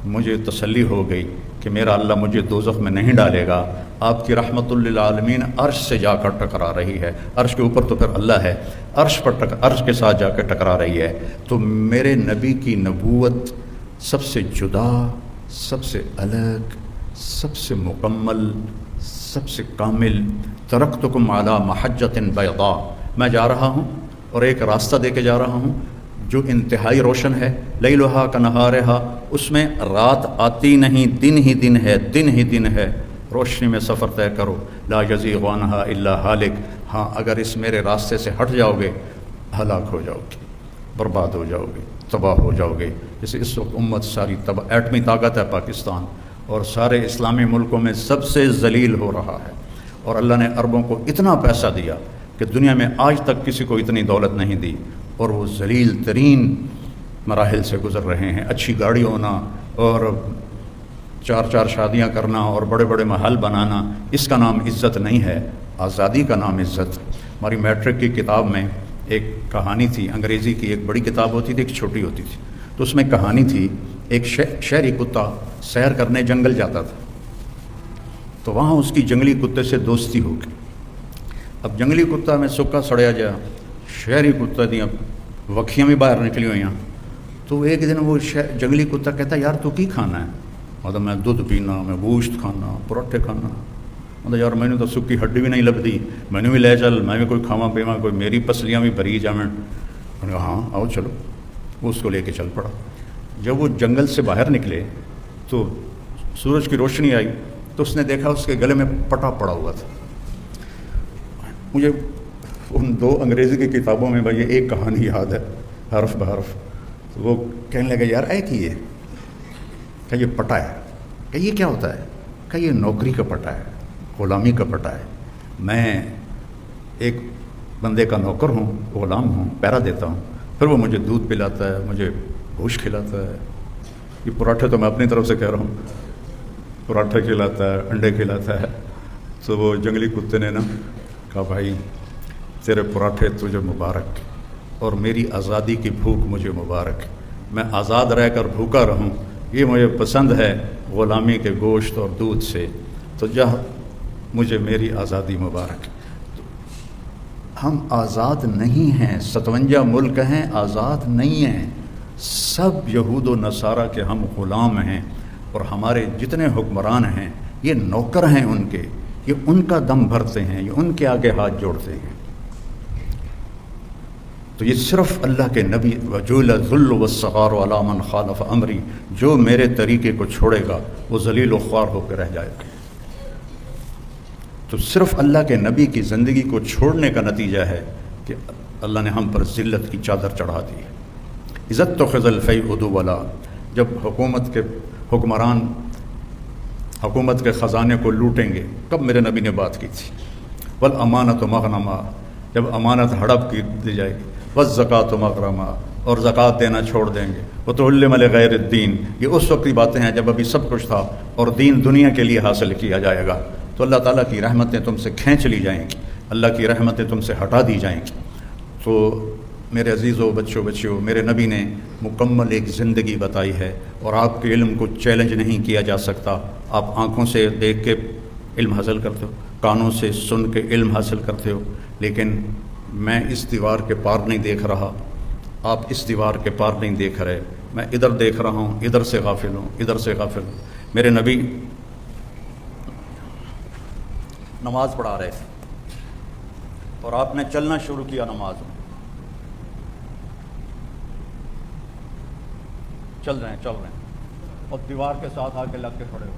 مجھے تسلی ہو گئی کہ میرا اللہ مجھے دوزخ میں نہیں ڈالے گا۔ آپ کی رحمت للعالمین عرش سے جا کر ٹکرا رہی ہے، عرش کے اوپر تو پھر اللہ ہے، عرش کے ساتھ جا کر ٹکرا رہی ہے۔ تو میرے نبی کی نبوت سب سے جدا، سب سے الگ، سب سے مکمل، سب سے کامل۔ ترکتکم علی محجۃ بیضاء، میں جا رہا ہوں اور ایک راستہ دے کے جا رہا ہوں جو انتہائی روشن ہے، لیلھا کنہارھا، اس میں رات آتی نہیں، دن ہی دن ہے، دن ہی دن ہے، روشنی میں سفر طے کرو، لا یزیغ عنہا الا ہالک۔ ہاں اگر اس میرے راستے سے ہٹ جاؤ گے ہلاک ہو جاؤ گے، برباد ہو جاؤ گے، تباہ ہو جاؤ گے۔ جیسے اس وقت امت ساری تباہ، ایٹمی طاقت ہے پاکستان، اور سارے اسلامی ملکوں میں سب سے ذلیل ہو رہا ہے، اور اللہ نے عربوں کو اتنا پیسہ دیا کہ دنیا میں آج تک کسی کو اتنی دولت نہیں دی، اور وہ ذلیل ترین مراحل سے گزر رہے ہیں۔ اچھی گاڑی ہونا اور چار چار شادیاں کرنا اور بڑے بڑے محل بنانا، اس کا نام عزت نہیں ہے، آزادی کا نام عزت۔ ہماری میٹرک کی کتاب میں ایک کہانی تھی، انگریزی کی ایک بڑی کتاب ہوتی تھی، ایک چھوٹی ہوتی تھی، تو اس میں کہانی تھی ایک شہری کتا سیر کرنے جنگل جاتا تھا، تو وہاں اس کی جنگلی کتے سے دوستی ہو گئی۔ اب جنگلی کتا میں سکا سڑیا جا، شہری کتا دیا وکھیاں بھی باہر نکلی ہوئی ہیں۔ تو ایک دن وہ جنگلی کتا کہتا یار تو کی کھانا ہے؟ مطلب میں دودھ پینا، میں گوشت کھانا، پراٹھے کھانا۔ مطلب یار میں نے تو سکی ہڈی بھی نہیں لبھی، میں نے بھی لے چل، میں بھی کوئی کھاواں پیواں، کوئی میری پسلیاں بھی بھری جاویں۔ میں نے کہا ہاں آؤ چلو، وہ اس کو لے کے چل پڑا۔ جب وہ جنگل سے باہر نکلے تو سورج کی روشنی آئی تو اس نے دیکھا اس کے گلے میں پٹا پڑا ہوا تھا۔ مجھے ان دو انگریزی کی کتابوں میں بھائی ایک کہانی یاد ہے حرف بحرف۔ تو وہ کہنے لگا یار اے کی ہے کہ یہ پٹا ہے، کہ یہ کیا ہوتا ہے؟ کہ یہ نوکری کا پٹا ہے، غلامی کا پٹا ہے۔ میں ایک بندے کا نوکر ہوں، غلام ہوں، پہرا دیتا ہوں، پھر وہ مجھے دودھ پلاتا ہے، مجھے گوشت کھلاتا ہے۔ یہ پراٹھے تو میں اپنی طرف سے کہہ رہا ہوں، پراٹھے کھلاتا ہے، انڈے کھلاتا ہے۔ تو وہ جنگلی کتے نے نا کہا بھائی تیرے پراٹھے تجھے مبارک، اور میری آزادی کی بھوک مجھے مبارک، میں آزاد رہ کر بھوکا رہوں، یہ مجھے پسند ہے غلامی کے گوشت اور دودھ سے، تو جا مجھے میری آزادی مبارک۔ ہم آزاد نہیں ہیں، 57 ملک ہیں، آزاد نہیں ہیں، سب یہود و نصارہ کے ہم غلام ہیں، اور ہمارے جتنے حکمران ہیں یہ نوکر ہیں ان کے، یہ ان کا دم بھرتے ہیں، یہ ان کے آگے ہاتھ جوڑتے ہیں۔ تو یہ صرف اللہ کے نبی وجول ذل والصغار علی من خالف امری، جو میرے طریقے کو چھوڑے گا وہ ذلیل و خوار ہو کے رہ جائے گا۔ تو صرف اللہ کے نبی کی زندگی کو چھوڑنے کا نتیجہ ہے کہ اللہ نے ہم پر ذلت کی چادر چڑھا دی۔ عزت تو خزل فی ادو والا، جب حکومت کے حکمران حکومت کے خزانے کو لوٹیں گے، کب میرے نبی نے بات کی تھی، والامانۃ مغنما، جب امانت ہڑپ کی دی جائے گی، والزکوٰۃ مغرما، اور زکوٰۃ دینا چھوڑ دیں گے، وتعلم لغیر الدین، یہ اس وقت کی باتیں ہیں جب ابھی سب کچھ تھا اور دین دنیا کے لیے حاصل کیا جائے گا، تو اللہ تعالیٰ کی رحمتیں تم سے کھینچ لی جائیں گی، اللہ کی رحمتیں تم سے ہٹا دی جائیں گی۔ تو میرے عزیزوں، بچوں، میرے نبی نے مکمل ایک زندگی بتائی ہے، اور آپ کے علم کو چیلنج نہیں کیا جا سکتا۔ آپ آنکھوں سے دیکھ کے علم حاصل کرتے ہو، کانوں سے سن کے علم حاصل کرتے ہو، لیکن میں اس دیوار کے پار نہیں دیکھ رہا، آپ اس دیوار کے پار نہیں دیکھ رہے، میں ادھر دیکھ رہا ہوں، ادھر سے غافل ہوں، ادھر سے غافل ہوں۔ میرے نبی نماز پڑھا رہے تھے اور آپ نے چلنا شروع کیا نماز میں، چل رہے ہیں اور دیوار کے ساتھ آ کے لگ کے کھڑے ہو۔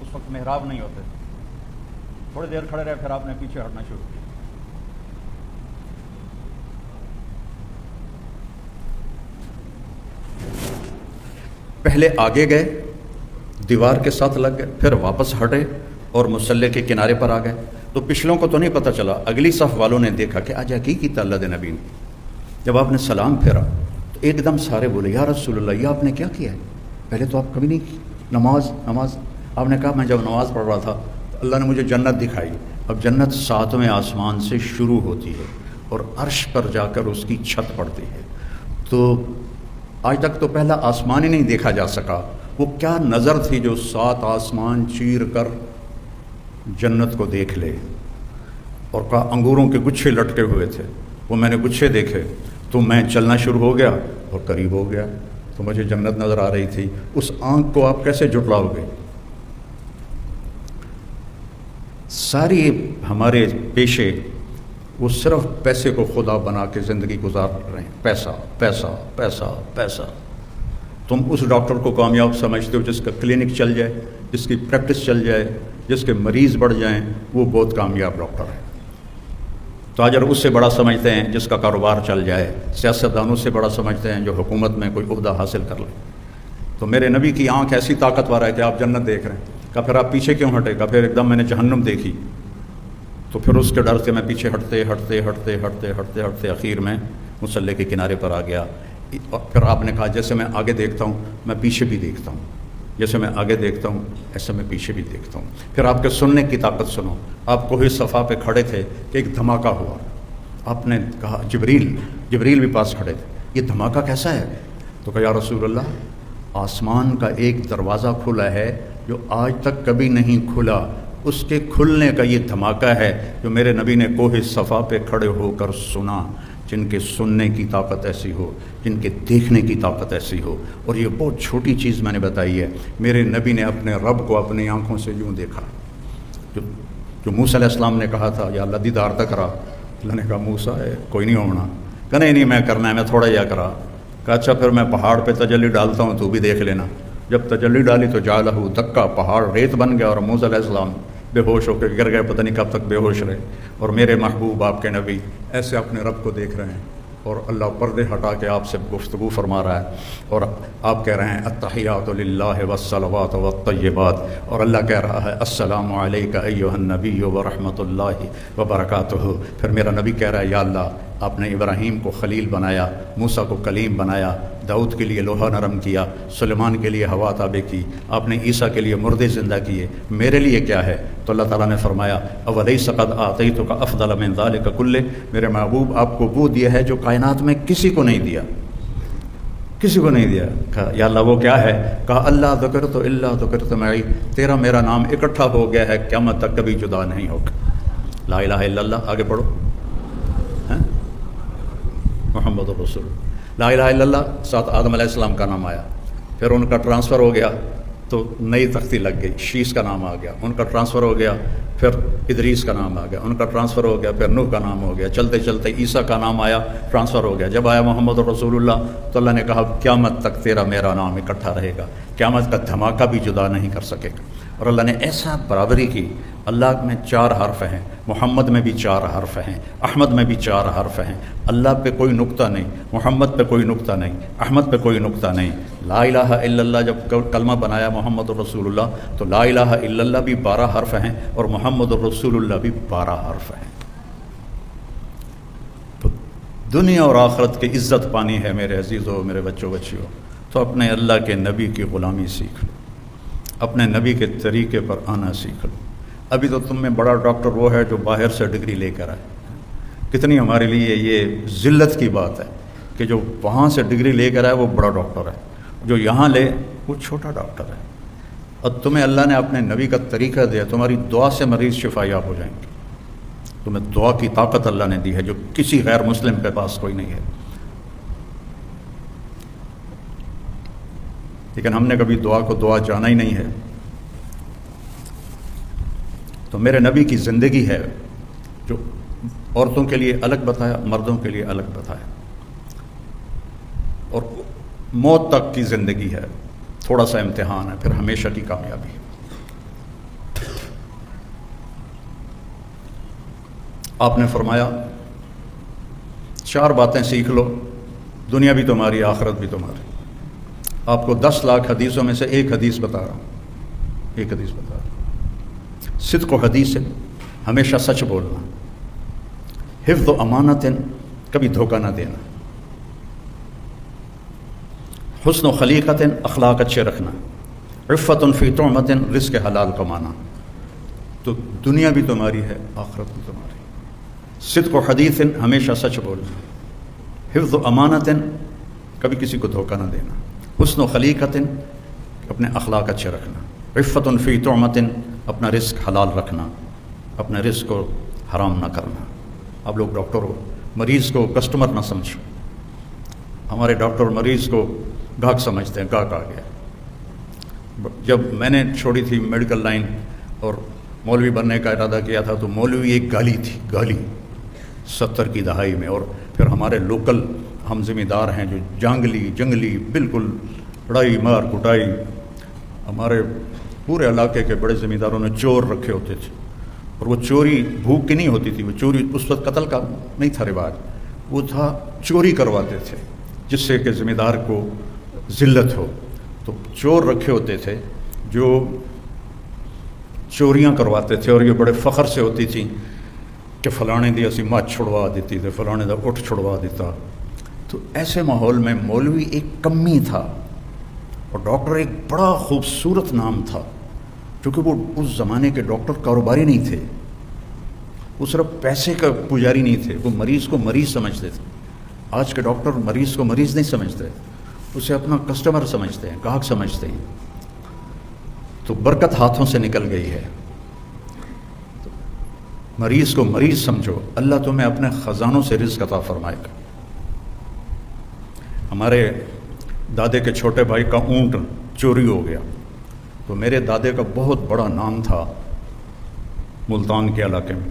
اس وقت محراب نہیں ہوتے، تھوڑی دیر کھڑے رہے، پھر آپ نے پیچھے ہٹنا شروع کیا۔ پہلے آگے گئے، دیوار کے ساتھ لگ گئے، پھر واپس ہٹے اور مصلی کے کنارے پر آ گئے، تو پچھلوں کو تو نہیں پتہ چلا، اگلی صف والوں نے دیکھا کہ آج کی اللہ دے نبی نے جب آپ نے سلام پھیرا تو ایک دم سارے بولے یا رسول اللہ یہ آپ نے کیا کیا ہے، پہلے تو آپ کبھی نہیں کی نماز آپ نے کہا میں جب نماز پڑھ رہا تھا تو اللہ نے مجھے جنت دکھائی، اب جنت 7ویں آسمان سے شروع ہوتی ہے اور عرش پر جا کر اس کی چھت پڑتی ہے، تو آج تک تو پہلا آسمان ہی نہیں دیکھا جا سکا، وہ کیا نظر تھی جو 7 آسمان چیر کر جنت کو دیکھ لے، اور کہا انگوروں کے گچھے لٹکے ہوئے تھے، وہ میں نے گچھے دیکھے تو میں چلنا شروع ہو گیا اور قریب ہو گیا تو مجھے جنت نظر آ رہی تھی، اس آنکھ کو آپ کیسے جھٹلاؤ گے؟ ساری ہمارے پیشے وہ صرف پیسے کو خدا بنا کے زندگی گزار رہے ہیں، پیسہ پیسہ پیسہ پیسہ۔ تم اس ڈاکٹر کو کامیاب سمجھتے ہو جس کا کلینک چل جائے، جس کی پریکٹس چل جائے، جس کے مریض بڑھ جائیں، وہ بہت کامیاب ڈاکٹر ہے۔ تاجر اس سے بڑا سمجھتے ہیں جس کا کاروبار چل جائے، سیاستدانوں سے بڑا سمجھتے ہیں جو حکومت میں کوئی عہدہ حاصل کر لے۔ تو میرے نبی کی آنکھ ایسی طاقتور ہے کہ آپ جنت دیکھ رہے ہیں، کہا پھر آپ پیچھے کیوں ہٹے؟ کہا پھر ایک دم میں نے جہنم دیکھی، تو پھر اس کے ڈر سے میں پیچھے ہٹتے اخیر میں مصلی کے کنارے پر آ گیا۔ پھر آپ نے کہا جیسے میں آگے دیکھتا ہوں میں پیچھے بھی دیکھتا ہوں، جیسے میں آگے دیکھتا ہوں ایسے میں پیچھے بھی دیکھتا ہوں۔ پھر آپ کے سننے کی طاقت سنو، آپ کوہ صفا پہ کھڑے تھے کہ ایک دھماکہ ہوا، آپ نے کہا جبریل بھی پاس کھڑے تھے، یہ دھماکہ کیسا ہے؟ تو کہا یا رسول اللہ آسمان کا ایک دروازہ کھلا ہے جو آج تک کبھی نہیں کھلا، اس کے کھلنے کا یہ دھماکہ ہے جو میرے نبی نے کوہ صفا پہ کھڑے ہو کر سنا۔ جن کے سننے کی طاقت ایسی ہو، جن کے دیکھنے کی طاقت ایسی ہو، اور یہ بہت چھوٹی چیز میں نے بتائی ہے، میرے نبی نے اپنے رب کو اپنی آنکھوں سے یوں دیکھا، جو موسیٰ علیہ السلام نے کہا تھا یا اللہ دیدار تک رہا، اللہ نے کہا موسیٰ ہے کوئی نہیں ہونا، کہ نہیں میں کرنا ہے، میں تھوڑا یا کرا، کہا اچھا پھر میں پہاڑ پہ تجلی ڈالتا ہوں تو بھی دیکھ لینا۔ جب تجلی ڈالی تو جالہ دکا، پہاڑ ریت بن گیا اور موسیٰ علیہ السلام بے ہوش ہو کے گر گئے، پتہ نہیں کب تک بے ہوش رہے، اور میرے محبوب آپ کے نبی ایسے اپنے رب کو دیکھ رہے ہیں، اور اللہ پردے ہٹا کے آپ سے گفتگو فرما رہا ہے، اور آپ کہہ رہے ہیں التحیات للہ والصلوات والطیبات، اور اللہ کہہ رہا ہے السلام علیک ایھا النبی ورحمۃ اللہ وبرکاتہ۔ پھر میرا نبی کہہ رہا ہے یا اللہ آپ نے ابراہیم کو خلیل بنایا، موسیٰ کو کلیم بنایا، داؤد کے لیے لوہا نرم کیا، سلیمان کے لیے ہوا تابع کی، آپ نے عیسیٰ کے لیے مردے زندہ کیے، میرے لیے کیا ہے؟ تو اللہ تعالیٰ نے فرمایا اولیس قد آتیتک افضل من ذلک کلہ، میرے محبوب آپ کو وہ دیا ہے جو کائنات میں کسی کو نہیں دیا، کسی کو نہیں دیا۔ کہا یا اللہ وہ کیا ہے؟ کہا اللہ ذکرت الا ذکرت معی، تیرا میرا نام اکٹھا ہو گیا ہے، قیامت تک کبھی جدا نہیں ہوگا۔ لا الہ الا اللہ، آگے پڑھو، محمد الرسول، لا الہ الا اللہ، ساتھ آدم علیہ السلام کا نام آیا، پھر ان کا ٹرانسفر ہو گیا تو نئی تختی لگ گئی، شیش کا نام آ گیا، ان کا ٹرانسفر ہو گیا، پھر ادریس کا نام آ گیا، ان کا ٹرانسفر ہو گیا، پھر نوح کا نام ہو گیا، چلتے چلتے عیسیٰ کا نام آیا، ٹرانسفر ہو گیا، جب آیا محمد رسول اللہ تو اللہ نے کہا قیامت تک تیرا میرا نام اکٹھا رہے گا، قیامت کا دھماکہ بھی جدا نہیں کر سکے گا۔ اور اللہ نے ایسا برابری کی، اللہ میں 4 حرف ہیں، محمد میں بھی 4 حرف ہیں، احمد میں بھی 4 حرف ہیں، اللہ پہ کوئی نقطہ نہیں، محمد پہ کوئی نقطہ نہیں، احمد پہ کوئی نقطہ نہیں۔ لا الہ الا اللہ جب کلمہ بنایا محمد الرسول اللہ تو لا الہ الا اللہ بھی 12 حرف ہیں اور محمد الرسول اللہ بھی 12 حرف ہیں۔ تو دنیا اور آخرت کی عزت پانی ہے میرے عزیزوں، میرے بچوں بچیوں، تو اپنے اللہ کے نبی کی غلامی سیکھ لو، اپنے نبی کے طریقے پر آنا سیکھ لو۔ ابھی تو تم میں بڑا ڈاکٹر وہ ہے جو باہر سے ڈگری لے کر آئے، کتنی ہمارے لیے یہ ذلت کی بات ہے کہ جو وہاں سے ڈگری لے کر آئے وہ بڑا ڈاکٹر ہے، جو یہاں لے وہ چھوٹا ڈاکٹر ہے۔ اور تمہیں اللہ نے اپنے نبی کا طریقہ دیا، تمہاری دعا سے مریض شفا یاب ہو جائیں گے، تمہیں دعا کی طاقت اللہ نے دی ہے جو کسی غیر مسلم کے پاس کوئی نہیں ہے۔ لیکن ہم نے کبھی دعا کو دعا جانا ہی نہیں ہے۔ تو میرے نبی کی زندگی ہے جو عورتوں کے لیے الگ بتایا، مردوں کے لیے الگ بتایا، اور موت تک کی زندگی ہے، تھوڑا سا امتحان ہے، پھر ہمیشہ کی کامیابی ہے۔ آپ نے فرمایا 4 باتیں سیکھ لو، دنیا بھی تمہاری، آخرت بھی تمہاری۔ آپ کو 10 لاکھ حدیثوں میں سے ایک حدیث بتا رہا ہوں، ایک حدیث بتا رہا ہوں۔ صدق و حدیث ہے ہمیشہ سچ بولنا، حفظ و امانت، کبھی دھوکہ نہ دینا، حسن و خلیقت، اخلاق اچھے رکھنا، عفت فی طعمت، رزق حلال کمانا، تو دنیا بھی تمہاری ہے آخرت بھی تمہاری، صدق و حدیث، ہمیشہ سچ بولنا، حفظ و امانت، کبھی کسی کو دھوکہ نہ دینا، حسن و خلیقت، اپنے اخلاق اچھے رکھنا، عفت فی طعمت، اپنا رزق حلال رکھنا، اپنے رزق کو حرام نہ کرنا۔ آپ لوگ ڈاکٹر ہو، مریض کو کسٹمر نہ سمجھو، ہمارے ڈاکٹر مریض کو گاہک سمجھتے ہیں، گاہک آ گیا۔ جب میں نے چھوڑی تھی میڈیکل لائن اور مولوی بننے کا ارادہ کیا تھا تو مولوی ایک گالی تھی، گالی 70 کی دہائی میں، اور پھر ہمارے لوکل ہم ذمہ دار ہیں جو جنگلی بالکل لڑائی مار کٹائی، ہمارے پورے علاقے کے بڑے ذمہ داروں نے چور رکھے ہوتے تھے، اور وہ چوری بھوک کی نہیں ہوتی تھی، وہ چوری اس وقت قتل کا نہیں تھا رواج، وہ تھا چوری کرواتے تھے جس سے کہ ذمہ دار کو ذلت ہو، تو چور رکھے ہوتے تھے جو چوریاں کرواتے تھے، اور یہ بڑے فخر سے ہوتی تھیں کہ فلانے دی اسی ماں چھڑوا دیتی تھے، فلانے دا اٹھ چھڑوا دیتا۔ تو ایسے ماحول میں مولوی ایک کمی تھا اور ڈاکٹر ایک بڑا خوبصورت نام تھا، کیونکہ وہ اس زمانے کے ڈاکٹر کاروباری نہیں تھے، وہ صرف پیسے کا پجاری نہیں تھے، وہ مریض کو مریض سمجھتے تھے۔ آج کے ڈاکٹر مریض کو مریض نہیں سمجھتے، اسے اپنا کسٹمر سمجھتے ہیں، گاہک سمجھتے ہیں۔ تو برکت ہاتھوں سے نکل گئی ہے، مریض کو مریض سمجھو، اللہ تمہیں اپنے خزانوں سے رزق عطا فرمائے گا۔ ہمارے دادے کے چھوٹے بھائی کا اونٹ چوری ہو گیا، تو میرے دادے کا بہت بڑا نام تھا ملتان کے علاقے میں،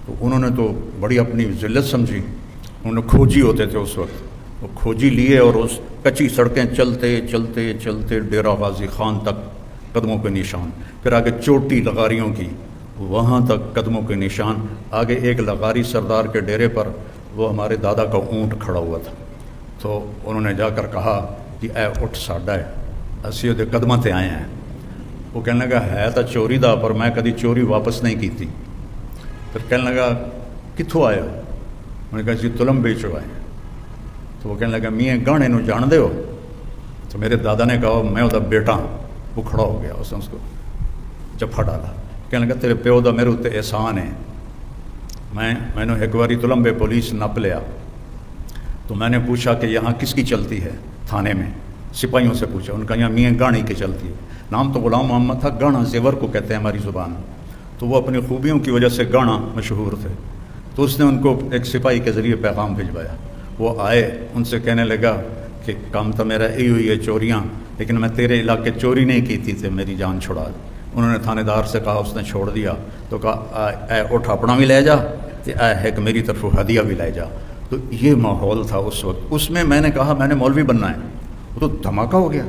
تو انہوں نے تو بڑی اپنی ذلت سمجھی، انہوں نے کھوجی ہوتے تھے اس وقت، وہ کھوجی لیے اور اس کچی سڑکیں چلتے چلتے چلتے ڈیرہ غازی خان تک قدموں کے نشان، پھر آگے چوٹی لغاریوں کی، وہاں تک قدموں کے نشان، آگے ایک لغاری سردار کے ڈیرے پر وہ ہمارے دادا کا اونٹ کھڑا ہوا تھا، تو انہوں نے جا کر کہا کہ اے اٹھ ساڈا ہے، اسی دے قدماں تے آئے ہیں۔ وہ کہنے لگا ہے تو چوری دا، پر میں کدی چوری واپس نہیں کی تھی۔ پھر کہنے لگا کتھوں آئے ہو؟ میں نے کہا جی تلم بیچو آئے ہیں۔ تو وہ کہنے لگا میاں گانے نو جان دے ہو؟ تو میرے دادا نے کہا میں وہ بیٹا ہوں۔ وہ کھڑا ہو گیا، اس نے اس کو جفا ڈالا، کہنے لگا تیرے پیو دا میرے اتنے احسان ہے، میں نے ایک باری تلمبے پولیس نپ لیا، تو میں نے پوچھا کہ یہاں کس کی چلتی ہے تھانے میں، سپاہیوں سے پوچھا، ان کا یہاں میاں گاڑی کی چلتی ہے، نام تو غلام محمد تھا، گانا زیور کو کہتے ہیں ہماری زبان میں، تو وہ اپنی خوبیوں کی وجہ سے گانا مشہور تھے، تو اس نے ان کو ایک سپاہی کے ذریعے پیغام بھجوایا، وہ آئے، ان سے کہنے لگا کہ کام تو میرا یہی ہوئی ہے چوریاں، لیکن میں تیرے علاقے چوری نہیں کی تھی، میری جان چھڑا دی۔ انہوں نے تھانے دار سے کہا، اس نے چھوڑ دیا، تو کہا اے اٹھ اپنا بھی لے جا، اے ہے کہ میری طرف ہدیہ بھی لے جا۔ تو یہ ماحول تھا اس وقت، اس میں میں نے کہا میں نے مولوی بننا ہے، وہ تو دھماکہ ہو گیا،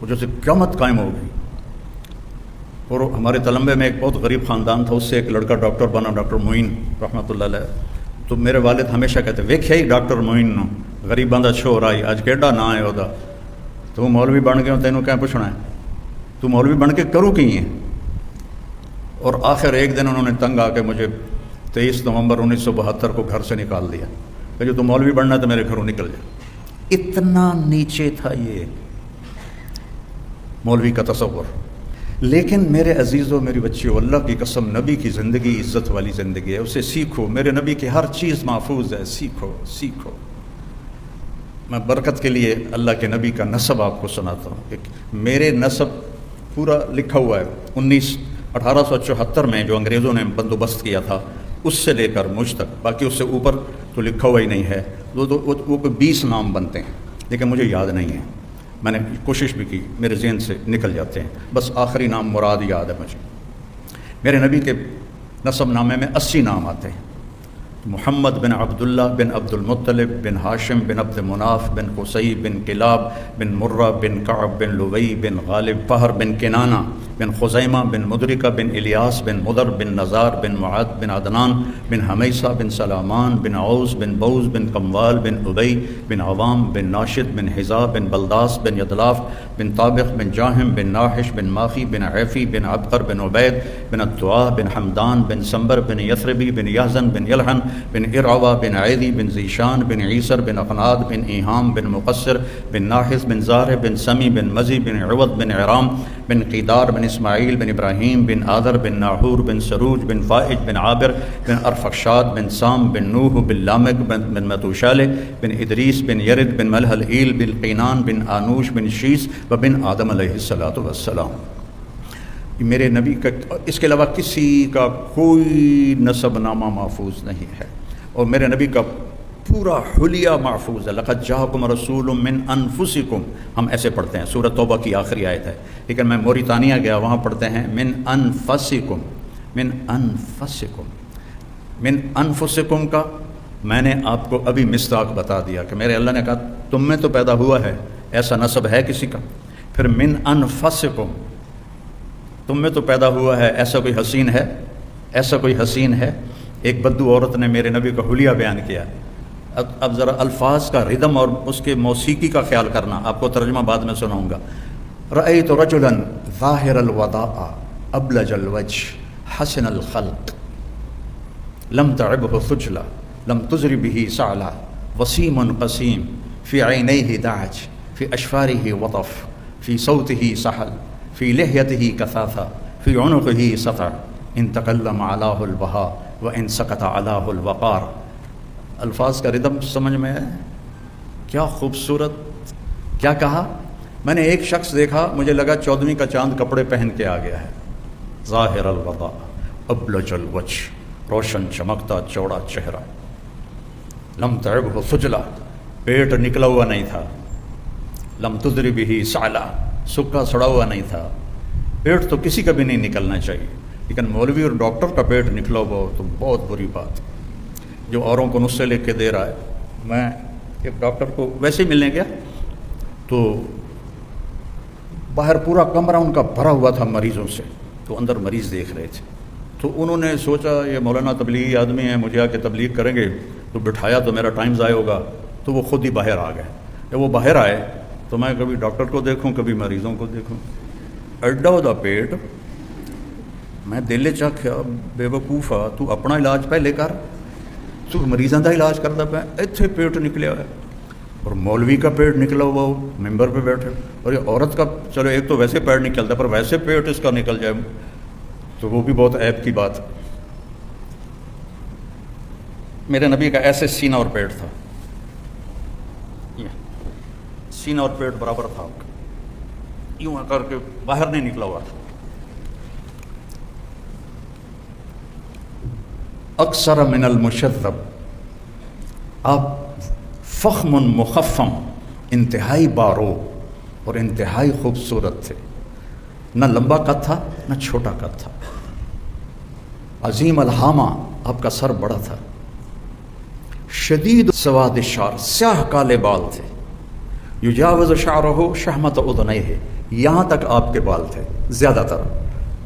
وہ جیسے قیامت قائم ہو گئی۔ اور ہمارے تلمبے میں ایک بہت غریب خاندان تھا، اس سے ایک لڑکا ڈاکٹر بنا، ڈاکٹر معین رحمۃ اللہ علیہ، تو میرے والد ہمیشہ کہتے ویکھیا ہی ڈاکٹر معین نو، غریباں دا چھور آئی، اج کیڈا نا ہے وہ، تو مولوی بن گیا، تینوں کیا پوچھنا ہے، تو مولوی بن کے کرو کی ہے۔ اور آخر ایک دن انہوں نے تنگ آ کے مجھے 23 نومبر 1972 کو گھر سے نکال دیا کہ جو تو مولوی بننا ہے تو میرے گھروں نکل جائے۔ اتنا نیچے تھا یہ مولوی کا تصور۔ لیکن میرے عزیزوں، میری بچیوں، اللہ کی قسم، نبی کی زندگی عزت والی زندگی ہے، اسے سیکھو، میرے نبی کی ہر چیز محفوظ ہے، سیکھو سیکھو۔ میں برکت کے لیے اللہ کے نبی کا نسب آپ کو سناتا ہوں کہ میرے نسب پورا لکھا ہوا ہے 1874 میں جو انگریزوں نے بندوبست کیا تھا اس سے لے کر مجھ تک، باقی اس سے اوپر تو لکھا ہوا ہی نہیں ہے، وہ 20 نام بنتے ہیں لیکن مجھے یاد نہیں ہے، میں نے کوشش بھی کی، میرے ذہن سے نکل جاتے ہیں، بس آخری نام مراد یاد ہے مجھے۔ میرے نبی کے نسب نامے میں 80 نام آتے ہیں، محمد بن عبداللہ بن عبد المطلب بن ہاشم بن عبد مناف بن قصی بن کلاب بن مرہ بن کعب بن لوی بن غالب فہر بن کنانہ بن خزیمہ بن مدرکہ بن الیاس بن مدر بن نزار بن معد بن عدنان بن حمیسہ بن سلامان بن عوس بن بوز بن قموال بن ابی بن عوام بن ناشد بن حذا بن بلداس بن یدلاف بن طابق بن جاہم بن ناحش بن ماخی بن عیفی بن عبقر بن عبید بن الطواء بن حمدان بن سنبر بن یثربی بن یحزن بن یلحن بن ارعوہ بن عیدی بن ذیشان بن عیسر بن اقناد بن ایہام بن مقصر بن ناحس بن زارع بن سمی بن مزی بن عوض بن عرام بن قیدار بن اسماعیل بن ابراہیم بن آدر بن ناحور بن سروج بن فائج بن عابر بن ارفخشاد بن سام بن نوح بن لامک بن متوشالہ بن ادریس بن یرد بن ملح العیل بن قینان بن آنوش بن شیس و بن آدم علیہ السلام۔ میرے نبی کا اس کے علاوہ کسی کا کوئی نسب نامہ محفوظ نہیں ہے، اور میرے نبی کا پورا حلیہ محفوظ ہے۔ لقد جاءکم رسول من انفسکم، ہم ایسے پڑھتے ہیں، سورۃ توبہ کی آخری آیت ہے، لیکن میں موریتانیہ گیا، وہاں پڑھتے ہیں من انفسکم، من انفسکم، من انفسکم کا میں نے آپ کو ابھی مصداق بتا دیا کہ میرے اللہ نے کہا تم میں تو پیدا ہوا ہے، ایسا نسب ہے کسی کا؟ پھر من انفسکم، تم میں تو پیدا ہوا ہے، ایسا کوئی حسین ہے؟ ایسا کوئی حسین ہے؟ ایک بدو عورت نے میرے نبی کا حلیہ بیان کیا۔ اب ذرا الفاظ کا ردم اور اس کے موسیقی کا خیال کرنا، آپ کو ترجمہ بعد میں سناؤں گا۔ رأیت رجلا ظاہر الوداع ابلج الوجه حسن الخلق لم تعبه ثجلا لم تزر به سعلا وسیم قسیم فی عینیہ دعج فی اشفارہ وطف فی صوتہ سحل فی لحیتہ کثاثہ فی عنقہ سطع ان تکلم علاہ البہاء وان سکت علاہ الوقار۔ الفاظ کا ردم سمجھ میں ہے؟ کیا خوبصورت، کیا کہا؟ میں نے ایک شخص دیکھا، مجھے لگا 14ویں کا چاند کپڑے پہن کے آ گیا ہے۔ ظاہر الوضاء ابلج الوجه، روشن چمکتا چوڑا چہرہ، لم تعبہ سجلا، پیٹ نکلا ہوا نہیں تھا، لم تدری به سعلا، سکا سڑا ہوا نہیں تھا۔ پیٹ تو کسی کا بھی نہیں نکلنا چاہیے، لیکن مولوی اور ڈاکٹر کا پیٹ نکلا ہوا ہو تو بہت بری بات، جو اوروں کو نسخے لکھ کے دے رہا ہے۔ میں ایک ڈاکٹر کو ویسے ہی ملنے گیا تو باہر پورا کمرہ ان کا بھرا ہوا تھا مریضوں سے، تو اندر مریض دیکھ رہے تھے، تو انہوں نے سوچا یہ مولانا تبلیغی آدمی ہیں، مجھے آ کے تبلیغ کریں گے، تو بٹھایا تو میرا ٹائم ضائع ہوگا، تو وہ خود ہی باہر آ گئے۔ جب وہ باہر آئے تو میں کبھی ڈاکٹر کو دیکھوں کبھی مریضوں کو دیکھوں، اڈا دا پیٹ، میں دل چکھیا بے وقوفا، تو اپنا علاج پہلے کر، تو مریضاں دا علاج کرتا پہ، اتنے پیٹ نکلیا ہے، اور مولوی کا پیٹ نکلا ہوا ہو ممبر پہ بیٹھے، اور یہ عورت کا چلو ایک تو ویسے پیٹ نکلتا، پر ویسے پیٹ اس کا نکل جائے تو وہ بھی بہت عیب کی بات۔ میرے نبی کا ایسے سینہ اور پیٹ تھا، سینہ اور پیٹ برابر تھا، یوں کر کے باہر نہیں نکلا ہوا تھا۔ اکثر من المشذب، آپ فخم مخفم، انتہائی بارو اور انتہائی خوبصورت تھے، نہ لمبا قد تھا نہ چھوٹا قد تھا، عظیم الحامہ، آپ کا سر بڑا تھا، شدید سواد الشعر، سیاہ کالے بال تھے، یجاوز شعرہ شحمۃ اذنیہ، یہاں تک آپ کے بال تھے، زیادہ تر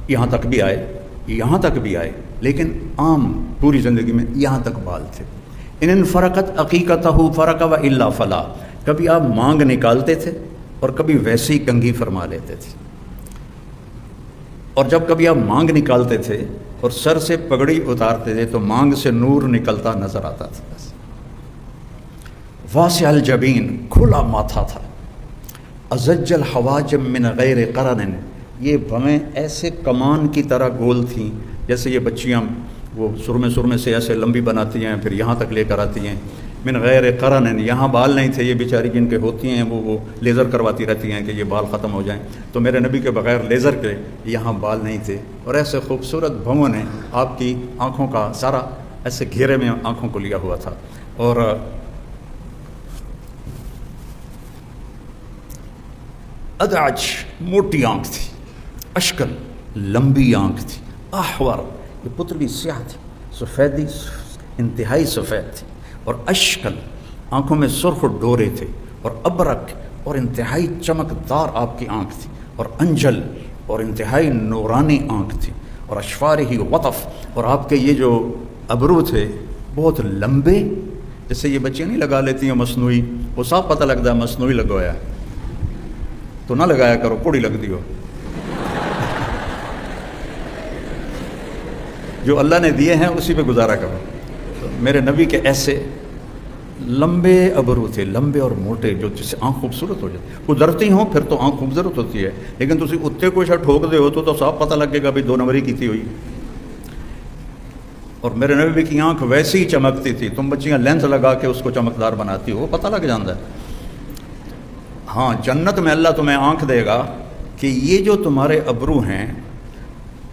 یہاں تک بھی آئے، یہاں تک بھی آئے، لیکن عام پوری زندگی میں یہاں تک بال تھے۔ ان فرقت عقیقتہ فرق و الا فلا، کبھی آپ مانگ نکالتے تھے اور کبھی ویسے ہی کنگھی فرما لیتے تھے، اور جب کبھی آپ مانگ نکالتے تھے اور سر سے پگڑی اتارتے تھے تو مانگ سے نور نکلتا نظر آتا تھا۔ واسع الجبین، کھلا ماتھا تھا، ازج الحواجب من غیر قرن، یہ بھویں ایسے کمان کی طرح گول تھیں، جیسے یہ بچیاں وہ سرمے سے ایسے لمبی بناتی ہیں پھر یہاں تک لے کر آتی ہیں، من غیر قرن، یہاں بال نہیں تھے، یہ بیچاری جن کے ہوتی ہیں وہ لیزر کرواتی رہتی ہیں کہ یہ بال ختم ہو جائیں، تو میرے نبی کے بغیر لیزر کے یہاں بال نہیں تھے، اور ایسے خوبصورت بھووں نے آپ کی آنکھوں کا سارا ایسے گھیرے میں آنکھوں کو لیا ہوا تھا، اور ادعج، موٹی آنکھ تھی، اشکل، لمبی آنکھ تھی، احور، یہ پتلی سیاہ تھی، سفیدی انتہائی سفید تھے، اور اشکل آنکھوں میں سرخ ڈورے تھے، اور ابرک اور انتہائی چمکدار آپ کی آنکھ تھی، اور انجل اور انتہائی نورانی آنکھ تھی، اور اشفار ہی وطف، اور آپ کے یہ جو ابرو تھے بہت لمبے، جیسے یہ بچیاں نہیں لگا لیتی ہیں مصنوعی، وہ صاف پتہ لگتا ہے مصنوعی لگوایا تو نہ لگایا کرو، کوڑی لگ دی ہو۔ جو اللہ نے دیے ہیں اسی پہ گزارا کرو۔ میرے نبی کے ایسے لمبے ابرو تھے، لمبے اور موٹے، جو جس سے آنکھ خوبصورت ہو جاتی۔ قدرتی ہوں پھر تو آنکھ خوبصورت ہوتی ہے، لیکن تسی اتنے کوئی شاید ٹھوک دے ہو تو صاف پتہ لگے گا بھی 2 نمبری کی تھی ہوئی۔ اور میرے نبی کی آنکھ ویسی ہی چمکتی تھی، تم بچیاں لینس لگا کے اس کو چمکدار بناتی ہو، پتہ لگ جاتا ہے۔ ہاں جنت میں اللہ تمہیں آنکھ دے گا کہ یہ جو تمہارے ابرو ہیں،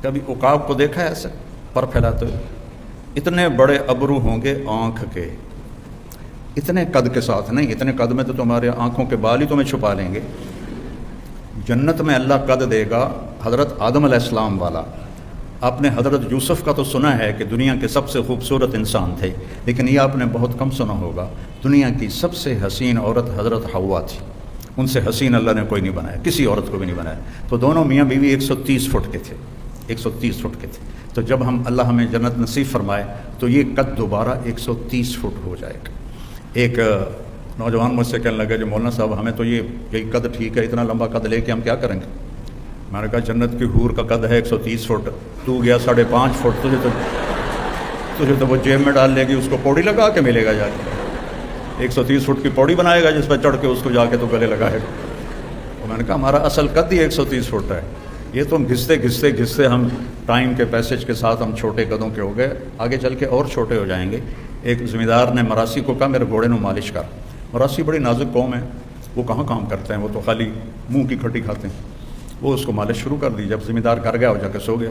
کبھی عقاب کو دیکھا ہے ایسے پر پھیلاتے ہوئے؟ اتنے بڑے ابرو ہوں گے آنکھ کے، اتنے قد کے ساتھ نہیں، اتنے قد میں تو تمہارے آنکھوں کے بال ہی تمہیں چھپا لیں گے۔ جنت میں اللہ قد دے گا حضرت آدم علیہ السلام والا۔ آپ نے حضرت یوسف کا تو سنا ہے کہ دنیا کے سب سے خوبصورت انسان تھے، لیکن یہ آپ نے بہت کم سنا ہوگا، دنیا کی سب سے حسین عورت حضرت حوا تھی۔ ان سے حسین اللہ نے کوئی نہیں بنایا، کسی عورت کو بھی نہیں بنایا۔ تو دونوں میاں بیوی 130 فٹ کے تھے، 130 فٹ کے تھے۔ تو جب اللہ ہمیں جنت نصیب فرمائے تو یہ قد دوبارہ 130 فٹ ہو جائے گا۔ ایک نوجوان مجھ سے کہنے لگا جو مولانا صاحب ہمیں تو یہی قد ٹھیک ہے، اتنا لمبا قد لے کے ہم کیا کریں گے؟ میں نے کہا جنت کی حور کا قد ہے 130 فٹ، تو گیا 5.5 فٹ، تجھے تو وہ جیب میں ڈال لے گی، اس کو پوڑی لگا کے ملے گا جا کے، 130 فٹ کی پوڑی بنائے گا جس پہ چڑھ کے اس کو جا کے تو گلے لگائے گا۔ تو میں نے کہا ہمارا اصل قد ہی 130 فٹ ہے، یہ تو ہم گھستے ہم ٹائم کے پیسج کے ساتھ ہم چھوٹے قدوں کے ہو گئے، آگے چل کے اور چھوٹے ہو جائیں گے۔ ایک زمیندار نے مراسی کو کہا میرے گھوڑے نو مالش کر۔ مراسی بڑی نازک قوم ہے، وہ کہاں کام کرتے ہیں، وہ تو خالی منہ کی کھٹی کھاتے ہیں۔ وہ اس کو مالش شروع کر دی، جب زمیندار کر گیا وہ جا کے سو گیا۔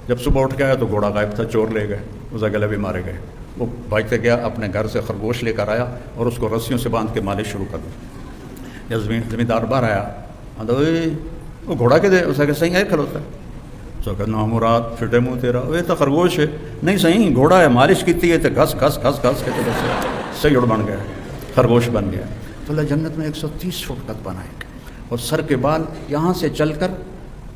جب صبح اٹھ کے آیا تو گھوڑا غائب تھا، چور لے گئے، اس گلے بھی مارے گئے۔ وہ بھاگتے گیا اپنے گھر سے خرگوش لے کر آیا اور اس کو رسیوں سے باندھ کے مالش شروع کر دی۔ جب زمیندار باہر آیا وہ گھوڑا کے دے، اسے کہ صحیح ہے کھلوتا ہے، تو کہ نام مراد پھٹے منہ تیرا، وہ تو خرگوش ہے، نہیں صحیح گھوڑا ہے، مالش کی ہے تو گھس گھس گھس گھس کے صحیح اڑ بن گیا، خرگوش بن گیا۔ تو اللہ جنت میں 130 فٹ قد بنائے گا، اور سر کے بال یہاں سے چل کر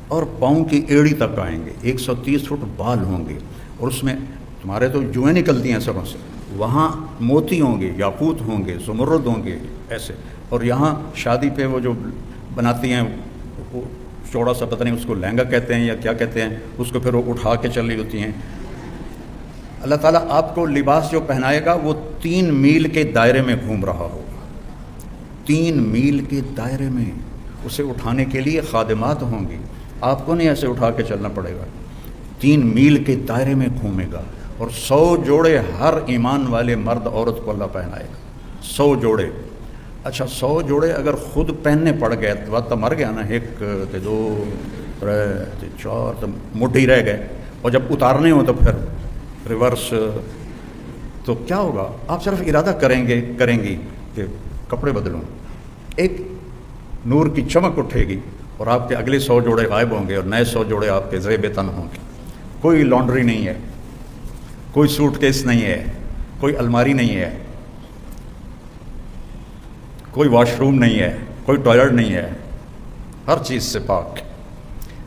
اور پاؤں کی ایڑی تک آئیں گے، 130 فٹ بال ہوں گے، اور اس میں تمہارے تو جوئیں نکلتی ہیں سروں سے، وہاں موتی ہوں گے، یاقوت ہوں گے، زمرد ہوں گے ایسے، اور یہاں شادی پہ وہ جو بناتی ہیں وہ چوڑا سا پتہ نہیں اس کو لہنگا کہتے ہیں یا کیا کہتے ہیں، اس کو پھر وہ اٹھا کے چل رہی ہوتی ہیں۔ اللہ تعالیٰ آپ کو لباس جو پہنائے گا وہ 3 میل کے دائرے میں گھوم رہا ہوگا، 3 میل کے دائرے میں، اسے اٹھانے کے لیے خادمات ہوں گی، آپ کو نہیں ایسے اٹھا کے چلنا پڑے گا، 3 میل کے دائرے میں گھومے گا، اور 100 جوڑے ہر ایمان والے مرد عورت کو اللہ پہنائے گا، 100 جوڑے۔ اچھا 100 جوڑے اگر خود پہننے پڑ گئے تو مر گیا نا، 1 2 3 4 تو موٹے ہی رہ گئے، اور جب اتارنے ہو تو پھر ریورس، تو کیا ہوگا؟ آپ صرف ارادہ کریں گی کہ کپڑے بدلوں، ایک نور کی چمک اٹھے گی اور آپ کے اگلے 100 جوڑے غائب ہوں گے اور نئے 100 جوڑے آپ کے زیب تن ہوں گے۔ کوئی لانڈری نہیں ہے، کوئی سوٹ کیس نہیں ہے، کوئی الماری نہیں ہے، کوئی واش روم نہیں ہے، کوئی ٹوائلٹ نہیں ہے، ہر چیز سے پاک۔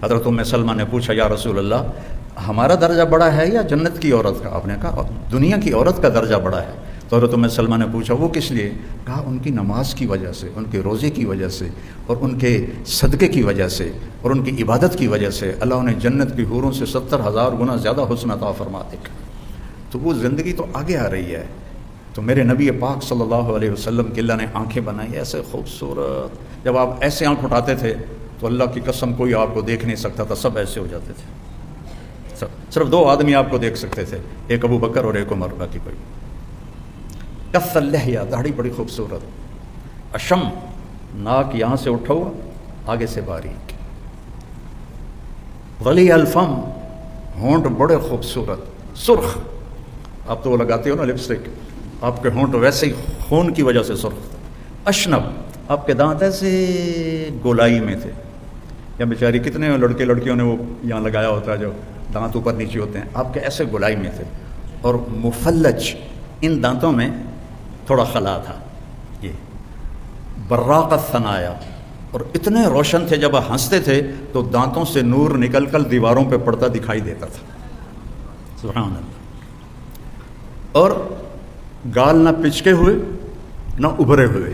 حضرت ام سلمہ نے پوچھا یا رسول اللہ ہمارا درجہ بڑا ہے یا جنت کی عورت کا؟ آپ نے کہا دنیا کی عورت کا درجہ بڑا ہے۔ تو حضرت ام سلمہ نے پوچھا وہ کس لیے؟ کہا ان کی نماز کی وجہ سے، ان کے روزے کی وجہ سے، اور ان کے صدقے کی وجہ سے، اور ان کی عبادت کی وجہ سے اللہ انہیں جنت کی حوروں سے 70,000 گنا زیادہ حسن عطا فرما دے گا۔ تو وہ زندگی تو آگے آ رہی ہے۔ تو میرے نبی پاک صلی اللہ علیہ وسلم کی اللہ نے آنکھیں بنائی ایسے خوبصورت، جب آپ ایسے آنکھ اٹھاتے تھے تو اللہ کی قسم کوئی آپ کو دیکھ نہیں سکتا تھا، سب ایسے ہو جاتے تھے، صرف 2 آدمی آپ کو دیکھ سکتے تھے، ایک ابو بکر اور ایک عمر، باقی کوئی۔ کف اللحیہ، داڑھی بڑی خوبصورت، اشم، ناک یہاں سے اٹھا ہوا آگے سے باریک، ولی الفم، ہونٹ بڑے خوبصورت، سرخ، آپ تو وہ لگاتے ہو نا لپسٹک، آپ کے ہونٹ ویسے ہی خون کی وجہ سے سرخ، اشنب، آپ کے دانت ایسے گولائی میں تھے، یا بیچاری کتنے لڑکے لڑکیوں نے وہ یہاں لگایا ہوتا ہے جو دانت اوپر نیچے ہوتے ہیں، آپ کے ایسے گولائی میں تھے، اور مفلج، ان دانتوں میں تھوڑا خلا تھا، یہ براق الثنایا، اور اتنے روشن تھے جب ہنستے تھے تو دانتوں سے نور نکل کر دیواروں پہ پڑتا دکھائی دیتا تھا، سبحان اللہ۔ اور گال نہ پچکے ہوئے نہ ابھرے ہوئے،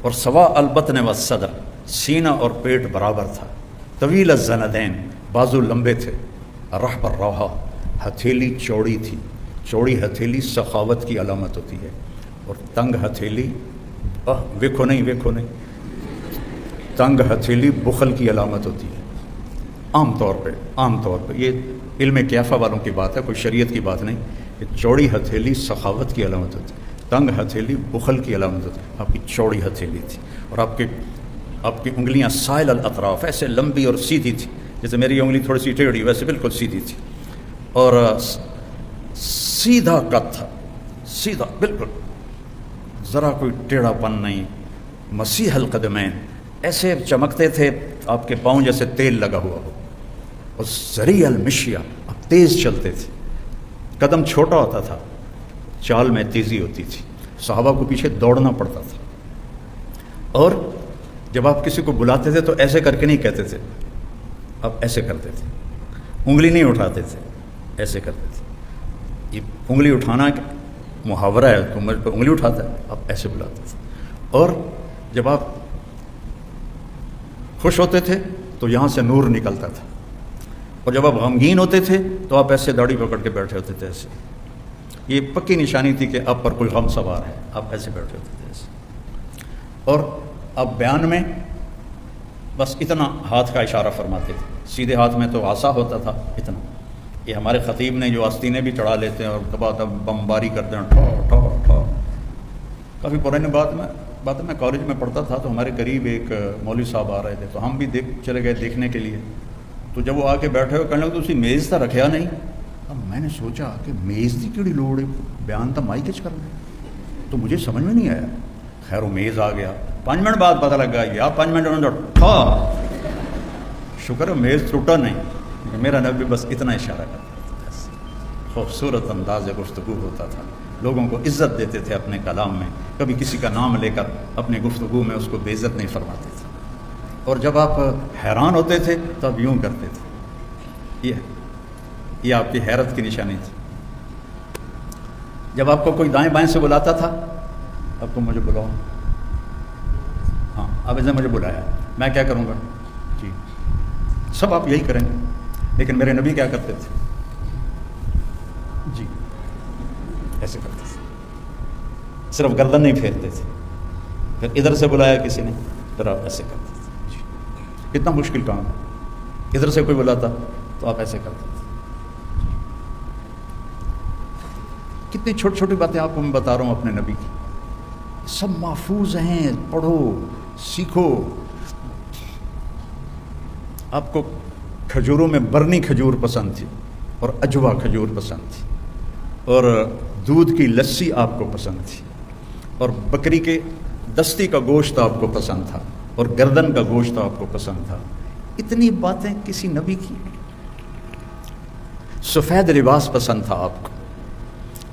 اور سوا البطن والصدر، سینہ اور پیٹ برابر تھا، طویل الزندین، بازو لمبے تھے، رحب الروحہ، ہتھیلی چوڑی تھی، چوڑی ہتھیلی سخاوت کی علامت ہوتی ہے، اور تنگ ہتھیلی ویکھو نہیں تنگ ہتھیلی بخل کی علامت ہوتی ہے، عام طور پہ یہ علم کیافہ والوں کی بات ہے، کوئی شریعت کی بات نہیں، کہ چوڑی ہتھیلی سخاوت کی علامت ہوتی ہے، تنگ ہتھیلی بخل کی علامت ہوتی ہے۔ آپ کی چوڑی ہتھیلی تھی، اور آپ کی انگلیاں سائل الاطراف، ایسے لمبی اور سیدھی تھی، جیسے میری انگلی تھوڑی سی ٹیڑھی ویسے بالکل سیدھی تھی، اور سیدھا قد تھا، سیدھا بالکل، ذرا کوئی ٹیڑھا پن نہیں، مسیح القدمین، ایسے چمکتے تھے آپ کے پاؤں جیسے تیل لگا ہوا ہو، اور سریع المشیہ، آپ تیز چلتے تھے، قدم چھوٹا ہوتا تھا، چال میں تیزی ہوتی تھی، صحابہ کو پیچھے دوڑنا پڑتا تھا، اور جب آپ کسی کو بلاتے تھے تو ایسے کر کے نہیں کہتے تھے، آپ ایسے کرتے تھے، انگلی نہیں اٹھاتے تھے، ایسے کرتے تھے۔ یہ انگلی اٹھانا محاورہ ہے، تو مجھ پہ انگلی اٹھاتا ہے، آپ ایسے بلاتے تھے۔ اور جب آپ خوش ہوتے تھے تو یہاں سے نور نکلتا تھا، اور جب آپ غمگین ہوتے تھے تو آپ ایسے داڑھی پکڑ کے بیٹھے ہوتے تھے، ایسے، یہ پکی نشانی تھی کہ آپ پر کوئی غم سوار ہے، آپ ایسے بیٹھے ہوتے تھے ایسے۔ اور آپ بیان میں بس اتنا ہاتھ کا اشارہ فرماتے تھے، سیدھے ہاتھ میں تو عصا ہوتا تھا اتنا، یہ ہمارے خطیب نے جو آستینیں بھی چڑھا لیتے ہیں اور کبا تب بمباری کرتے ہیں، ٹھو ٹھو ٹھو۔ کافی پرانے بات میں کالج میں پڑھتا تھا تو ہمارے قریب ایک مولوی صاحب آ رہے تھے، تو ہم بھی چلے گئے دیکھنے کے لیے، تو جب وہ آ کے بیٹھے ہوئے کہنے لگے تو اسی میز تا رکھیا نہیں۔ اب میں نے سوچا کہ میز کی کیڑی لوڑ ہے، بیان تو مائی کچھ کرنا، تو مجھے سمجھ میں نہیں آیا۔ خیر وہ میز آ گیا، 5 منٹ بعد پتہ لگا یا 5 منٹ انہوں نے ٹھا، شکر ہے میز ٹوٹا نہیں، میرا نبی بس اتنا اشارہ کرتا تھا، خوبصورت انداز گفتگو ہوتا تھا، لوگوں کو عزت دیتے تھے اپنے کلام میں، کبھی کسی کا نام لے کر اپنی گفتگو میں اس کو بے عزت نہیں فرماتے تھے، اور جب آپ حیران ہوتے تھے تو آپ یوں کرتے تھے، یہ آپ کی حیرت کی نشانی تھی۔ جب آپ کو کوئی دائیں بائیں سے بلاتا تھا، اب تم مجھے بلاؤ، ہاں اب اس نے مجھے بلایا، میں کیا کروں گا؟ جی سب آپ یہی کریں گے، لیکن میرے نبی کیا کرتے تھے؟ جی ایسے کرتے تھے، صرف گردن نہیں پھیرتے تھے، پھر ادھر سے بلایا کسی نے پھر آپ ایسے کرتے تھے۔ جی کتنا مشکل کام ہے، ادھر سے کوئی بلاتا تو آپ ایسے کرتے تھے۔ کتنی چھوٹی چھوٹی باتیں آپ کو میں بتا رہا ہوں اپنے نبی کی، سب محفوظ ہیں، پڑھو سیکھو۔ آپ کو کھجوروں میں برنی کھجور پسند تھی اور اجوا کھجور پسند تھی، اور دودھ کی لسی آپ کو پسند تھی، اور بکری کے دستی کا گوشت آپ کو پسند تھا، اور گردن کا گوشت آپ کو پسند تھا۔ اتنی باتیں کسی نبی کی۔ سفید لباس پسند تھا آپ کو،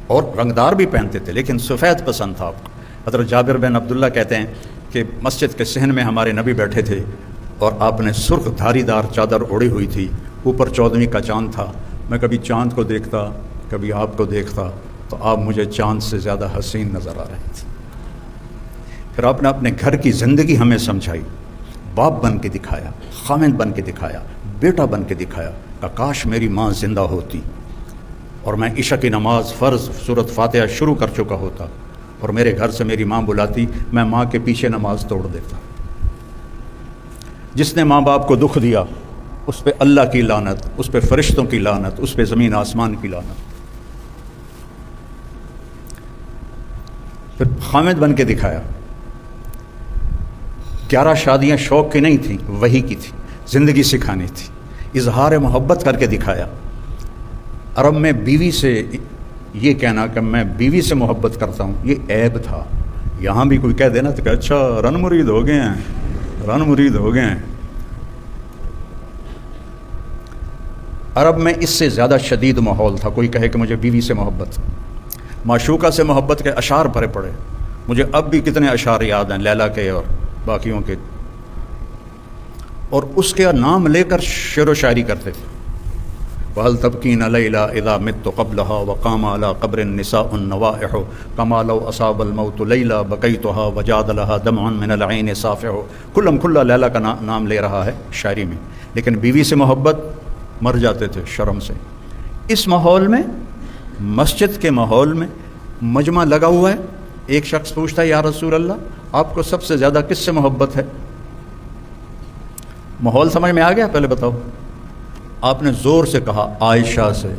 اور رنگدار بھی پہنتے تھے لیکن سفید پسند تھا آپ کو۔ حضرت جابر بن عبداللہ کہتے ہیں کہ مسجد کے صحن میں ہمارے نبی بیٹھے تھے، اور آپ نے سرخ دھاری دار چادر اوڑھی ہوئی تھی، اوپر 14ویں کا چاند تھا، میں کبھی چاند کو دیکھتا کبھی آپ کو دیکھتا تو آپ مجھے چاند سے زیادہ حسین نظر آ رہے تھے۔ پھر آپ نے اپنے گھر کی زندگی ہمیں سمجھائی، باپ بن کے دکھایا، خامند بن کے دکھایا، بیٹا بن کے دکھایا کہ کاش میری ماں زندہ ہوتی اور میں عشاء کی نماز فرض سورۃ فاتحہ شروع کر چکا ہوتا، اور میرے گھر سے میری ماں بلاتی، میں ماں کے پیچھے نماز توڑ دیتا۔ جس نے ماں باپ کو دکھ دیا اس پہ اللہ کی لعنت، اس پہ فرشتوں کی لعنت، اس پہ زمین آسمان کی لعنت۔ پھر خامد بن کے دکھایا، 11 شادیاں شوق کی نہیں تھیں، وحی کی تھی، زندگی سکھانی تھی۔ اظہار محبت کر کے دکھایا۔ عرب میں بیوی سے یہ کہنا کہ میں بیوی سے محبت کرتا ہوں یہ عیب تھا، یہاں بھی کوئی کہہ دینا تو کہ اچھا رن مرید ہو گئے ہیں، رن مرید ہو گئے ہیں۔ عرب میں اس سے زیادہ شدید ماحول تھا، کوئی کہے کہ مجھے بیوی سے محبت۔ معشوقہ سے محبت کے اشعار بھرے پڑے. مجھے اب بھی کتنے اشعار یاد ہیں لیلا کے اور باقیوں کے، اور اس کے نام لے کر شعر و شاعری کرتے تھے. وَهَلْ تَبْكِينَ لَيْلَا إِذَا مِتُّ قَبْلَهَا وَقَامَ عَلَىٰ قَبْرِ النِّسَاءُ النَّوَائِحُ كَمَا لَوْ أَصَابَ الْمَوْتُ لَيْلَا بَكَيْتُهَا وَجَادَ لَهَا دَمْعٌ مِّنَ الْعَيْنِ صَافِحُ. کھلا لیلا کا نام لے رہا ہے شاعری میں، لیکن بیوی سے محبت مر جاتے تھے شرم سے. اس ماحول میں، مسجد کے ماحول میں مجمع لگا ہوا ہے، ایک شخص پوچھتا ہے یا رسول اللہ آپ کو سب سے زیادہ کس سے محبت ہے؟ ماحول سمجھ میں آ گیا؟ پہلے بتاؤ. آپ نے زور سے کہا عائشہ سے.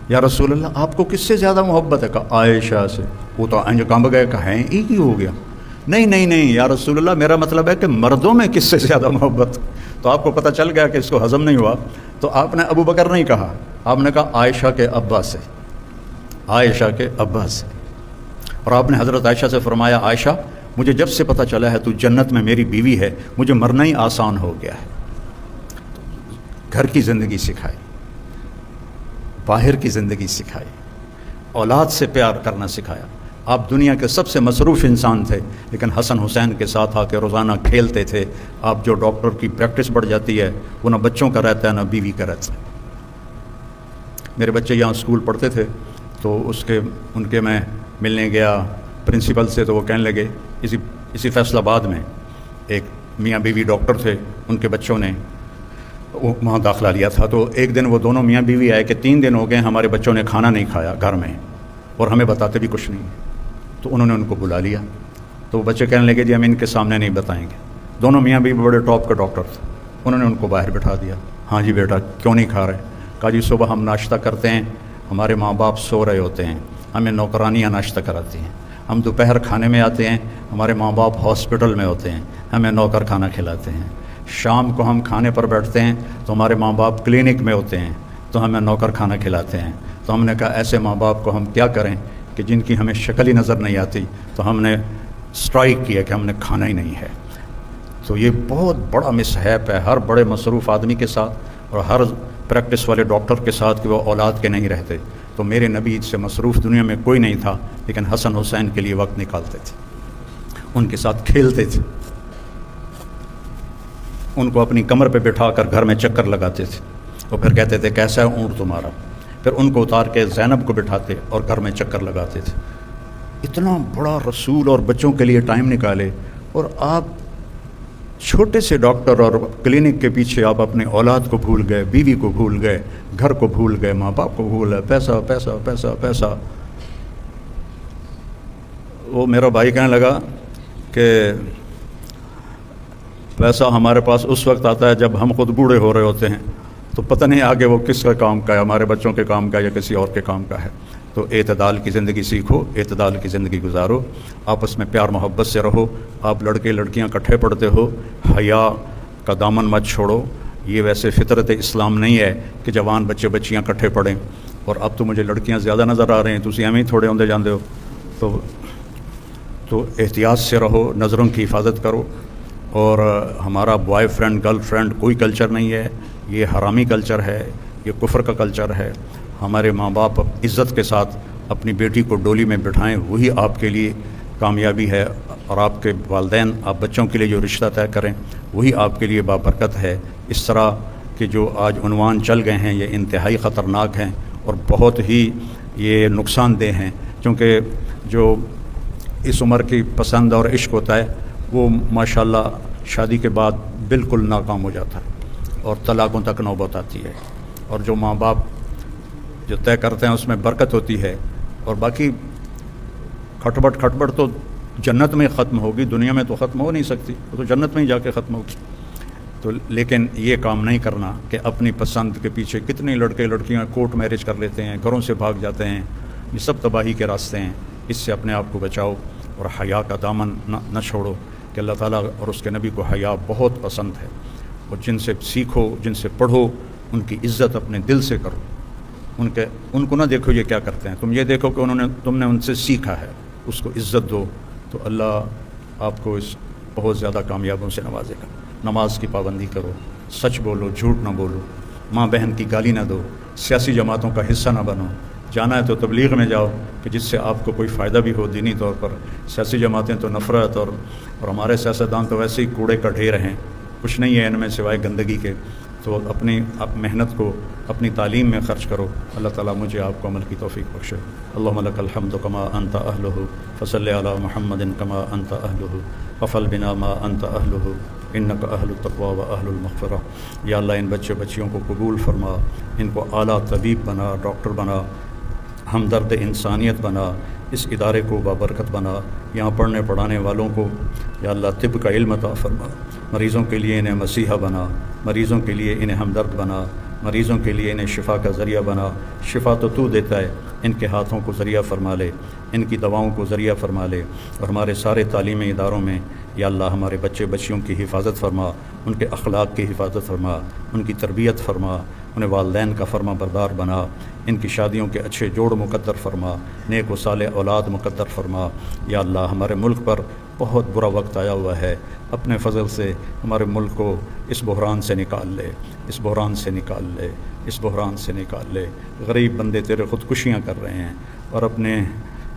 یا رسول اللہ آپ کو کس سے زیادہ محبت ہے؟ کہا عائشہ سے. وہ تو انج کانب گئے، کہیں ایک ہی ہو گیا. نہیں یا رسول اللہ میرا مطلب ہے کہ مردوں میں کس سے زیادہ محبت. تو آپ کو پتہ چل گیا کہ اس کو ہضم نہیں ہوا، تو آپ نے ابو بکر نہیں کہا، آپ نے کہا عائشہ کے ابا سے. عائشہ کے ابا سے. اور آپ نے حضرت عائشہ سے فرمایا عائشہ مجھے جب سے پتہ چلا ہے تو جنت میں میری بیوی ہے، مجھے مرنا ہی آسان ہو گیا ہے. گھر کی زندگی سکھائی، باہر کی زندگی سکھائی، اولاد سے پیار کرنا سکھایا. آپ دنیا کے سب سے مصروف انسان تھے، لیکن حسن حسین کے ساتھ آ کے روزانہ کھیلتے تھے. آپ جو ڈاکٹر کی پریکٹس بڑھ جاتی ہے وہ نہ بچوں کا رہتا ہے نہ بیوی کا رہتا ہے. میرے بچے یہاں اسکول پڑھتے تھے تو ان کے میں ملنے گیا پرنسپل سے، تو وہ کہنے لگے اسی فیصل آباد میں ایک میاں بیوی ڈاکٹر تھے، ان کے بچوں نے وہاں داخلہ لیا تھا. تو ایک دن وہ دونوں میاں بیوی آئے کہ 3 دن ہو گئے ہمارے بچوں نے کھانا نہیں کھایا گھر میں، اور ہمیں بتاتے بھی کچھ نہیں. تو انہوں نے ان کو بلا لیا. تو وہ بچے کہنے لگے جی ہم ان کے سامنے نہیں بتائیں گے. دونوں میاں بیوی بڑے ٹاپ کے ڈاکٹر تھے. انہوں نے ان کو باہر بٹھا دیا. ہاں جی بیٹا کیوں نہیں کھا رہے؟ کہا جی صبح ہم ناشتہ کرتے ہیں، ہمارے ماں باپ سو رہے ہوتے ہیں، ہمیں نوکرانیاں ناشتہ کراتی ہیں. ہم دوپہر کھانے میں آتے ہیں، ہمارے ماں باپ ہاسپٹل میں ہوتے ہیں، ہمیں نوکر کھانا کھلاتے ہیں. شام کو ہم کھانے پر بیٹھتے ہیں تو ہمارے ماں باپ کلینک میں ہوتے ہیں تو ہمیں نوکر کھانا کھلاتے ہیں. تو ہم نے کہا ایسے ماں باپ کو ہم کیا کریں کہ جن کی ہمیں شکل ہی نظر نہیں آتی. تو ہم نے اسٹرائک کیا کہ ہم نے کھانا ہی نہیں ہے. تو یہ بہت بڑا مسحیپ ہے ہر بڑے مصروف آدمی کے ساتھ اور ہر پریکٹس والے ڈاکٹر کے ساتھ کہ وہ اولاد کے نہیں رہتے. تو میرے نبی سے مصروف دنیا میں کوئی نہیں تھا، لیکن حسن حسین کے لیے وقت نکالتے تھے، ان کے ساتھ کھیلتے تھے، ان کو اپنی کمر پہ بٹھا کر گھر میں چکر لگاتے تھے. اور پھر کہتے تھے کیسا ہے اونٹ تمہارا؟ پھر ان کو اتار کے زینب کو بٹھاتے اور گھر میں چکر لگاتے تھے. اتنا بڑا رسول اور بچوں کے لیے ٹائم نکالے، اور آپ چھوٹے سے ڈاکٹر اور کلینک کے پیچھے آپ اپنے اولاد کو بھول گئے، بیوی کو بھول گئے، گھر کو بھول گئے، ماں باپ کو بھول گئے، پیسہ پیسہ پیسہ پیسہ. وہ میرا بھائی کہنے لگا کہ پیسہ ہمارے پاس اس وقت آتا ہے جب ہم خود بوڑھے ہو رہے ہوتے ہیں، تو پتہ نہیں آگے وہ کس کا کام کا ہے، ہمارے بچوں کے کام کا یا کسی اور کے کام کا ہے. تو اعتدال کی زندگی سیکھو، اعتدال کی زندگی گزارو، آپس میں پیار محبت سے رہو. آپ لڑکے لڑکیاں اکٹھے پڑھتے ہو، حیا کا دامن مت چھوڑو. یہ ویسے فطرت اسلام نہیں ہے کہ جوان بچے بچیاں اکٹھے پڑھیں. اور اب تو مجھے لڑکیاں زیادہ نظر آ رہے ہیں، تسی ایویں ہی تھوڑے ہوندے جاندے ہو. تو احتیاط سے رہو، نظروں کی حفاظت کرو. اور ہمارا بوائے فرینڈ گرل فرینڈ کوئی کلچر نہیں ہے، یہ حرامی کلچر ہے، یہ کفر کا کلچر ہے. ہمارے ماں باپ عزت کے ساتھ اپنی بیٹی کو ڈولی میں بٹھائیں، وہی آپ کے لیے کامیابی ہے. اور آپ کے والدین آپ بچوں کے لیے جو رشتہ طے کریں وہی آپ کے لیے بابرکت ہے. اس طرح کہ جو آج عنوان چل گئے ہیں یہ انتہائی خطرناک ہیں اور بہت ہی یہ نقصان دہ ہیں، کیونکہ جو اس عمر کی پسند اور عشق ہوتا ہے وہ ماشاءاللہ شادی کے بعد بالکل ناکام ہو جاتا ہے اور طلاقوں تک نوبت آتی ہے. اور جو ماں باپ جو طے کرتے ہیں اس میں برکت ہوتی ہے. اور باقی کھٹبٹ تو جنت میں ختم ہوگی، دنیا میں تو ختم ہو نہیں سکتی، وہ تو جنت میں ہی جا کے ختم ہوگی. تو لیکن یہ کام نہیں کرنا کہ اپنی پسند کے پیچھے کتنے لڑکے لڑکیاں کورٹ میرج کر لیتے ہیں، گھروں سے بھاگ جاتے ہیں. یہ سب تباہی کے راستے ہیں. اس سے اپنے آپ کو بچاؤ اور حیا کا دامن نہ چھوڑو کہ اللہ تعالیٰ اور اس کے نبی کو حیا بہت پسند ہے. اور جن سے سیکھو، جن سے پڑھو، ان کی عزت اپنے دل سے کرو. ان کو نہ دیکھو یہ کیا کرتے ہیں، تم یہ دیکھو کہ تم نے ان سے سیکھا ہے، اس کو عزت دو. تو اللہ آپ کو اس بہت زیادہ کامیابیوں سے نوازے گا. نماز کی پابندی کرو، سچ بولو، جھوٹ نہ بولو، ماں بہن کی گالی نہ دو، سیاسی جماعتوں کا حصہ نہ بنو، جانا ہے تو تبلیغ میں جاؤ کہ جس سے آپ کو کوئی فائدہ بھی ہو دینی طور پر. سیاسی جماعتیں تو نفرت اور ہمارے سیاستدان تو ویسے ہی کوڑے کا ڈھیر ہیں, کچھ نہیں ہے ان میں سوائے گندگی کے. تو اپنی محنت کو اپنی تعلیم میں خرچ کرو. اللہ تعالیٰ مجھے آپ کو عمل کی توفیق بخشے. اللہم لک الحمد کما انت اہلہ فصلی علی محمد کما انت اہلہ وفعل بنا ما انت اہلہ انک اہل التقوی و اہل المغفرہ. یا اللہ ان بچے بچیوں کو قبول فرما, ان کو اعلیٰ طبیب بنا, ڈاکٹر بنا, ہمدرد انسانیت بنا, اس ادارے کو بابرکت بنا, یہاں پڑھنے پڑھانے والوں کو یا اللہ طب کا علم عطا فرما, مریضوں کے لیے انہیں مسیحا بنا, مریضوں کے لیے انہیں ہمدرد بنا, مریضوں کے لیے انہیں شفا کا ذریعہ بنا. شفا تو دیتا ہے, ان کے ہاتھوں کو ذریعہ فرما لے, ان کی دواؤں کو ذریعہ فرما لے. اور ہمارے سارے تعلیمی اداروں میں یا اللہ ہمارے بچے بچیوں کی حفاظت فرما, ان کے اخلاق کی حفاظت فرما, ان کی تربیت فرما, انہیں والدین کا فرما بردار بنا, ان کی شادیوں کے اچھے جوڑ مقدر فرما, نیک و صالح اولاد مقدر فرما. یا اللہ ہمارے ملک پر بہت برا وقت آیا ہوا ہے, اپنے فضل سے ہمارے ملک کو اس بحران سے نکال لے, اس بحران سے نکال لے, اس بحران سے نکال لے. غریب بندے تیرے خودکشیاں کر رہے ہیں اور اپنے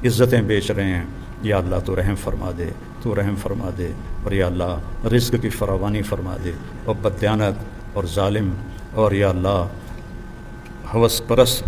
عزتیں بیچ رہے ہیں. یا اللہ تو رحم فرما دے, تو رحم فرما دے. اور یا اللہ رزق کی فراوانی فرما دے. اور بددیانت اور ظالم اور یا اللہ ہوس پرست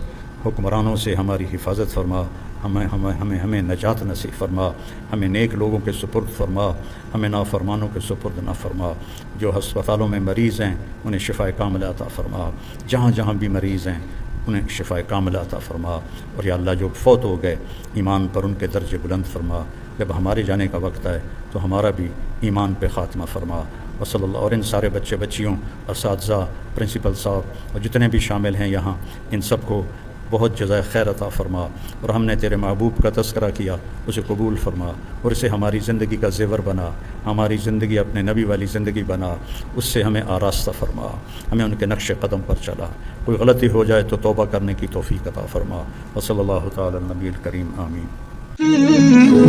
حکمرانوں سے ہماری حفاظت فرما. ہمیں نجات نصیب فرما, ہمیں نیک لوگوں کے سپرد فرما, ہمیں نافرمانوں کے سپرد نہ فرما. جو ہسپتالوں میں مریض ہیں انہیں شفا کاملہ عطا فرما, جہاں جہاں بھی مریض ہیں انہیں شفا کاملہ عطا فرما. اور یا اللہ جو فوت ہو گئے ایمان پر ان کے درجے بلند فرما. جب ہمارے جانے کا وقت ہے تو ہمارا بھی ایمان پہ خاتمہ فرما. وصلی اللہ. اور ان سارے بچے بچیوں, اساتذہ, پرنسپل صاحب اور جتنے بھی شامل ہیں یہاں, ان سب کو بہت جزائے خیر عطا فرما. اور ہم نے تیرے محبوب کا تذکرہ کیا, اسے قبول فرما اور اسے ہماری زندگی کا زیور بنا, ہماری زندگی اپنے نبی والی زندگی بنا, اس سے ہمیں آراستہ فرما, ہمیں ان کے نقش قدم پر چلا. کوئی غلطی ہو جائے تو توبہ کرنے کی توفیق عطا فرما. وصلی اللہ تعالی علی النبی الکریم. آمین.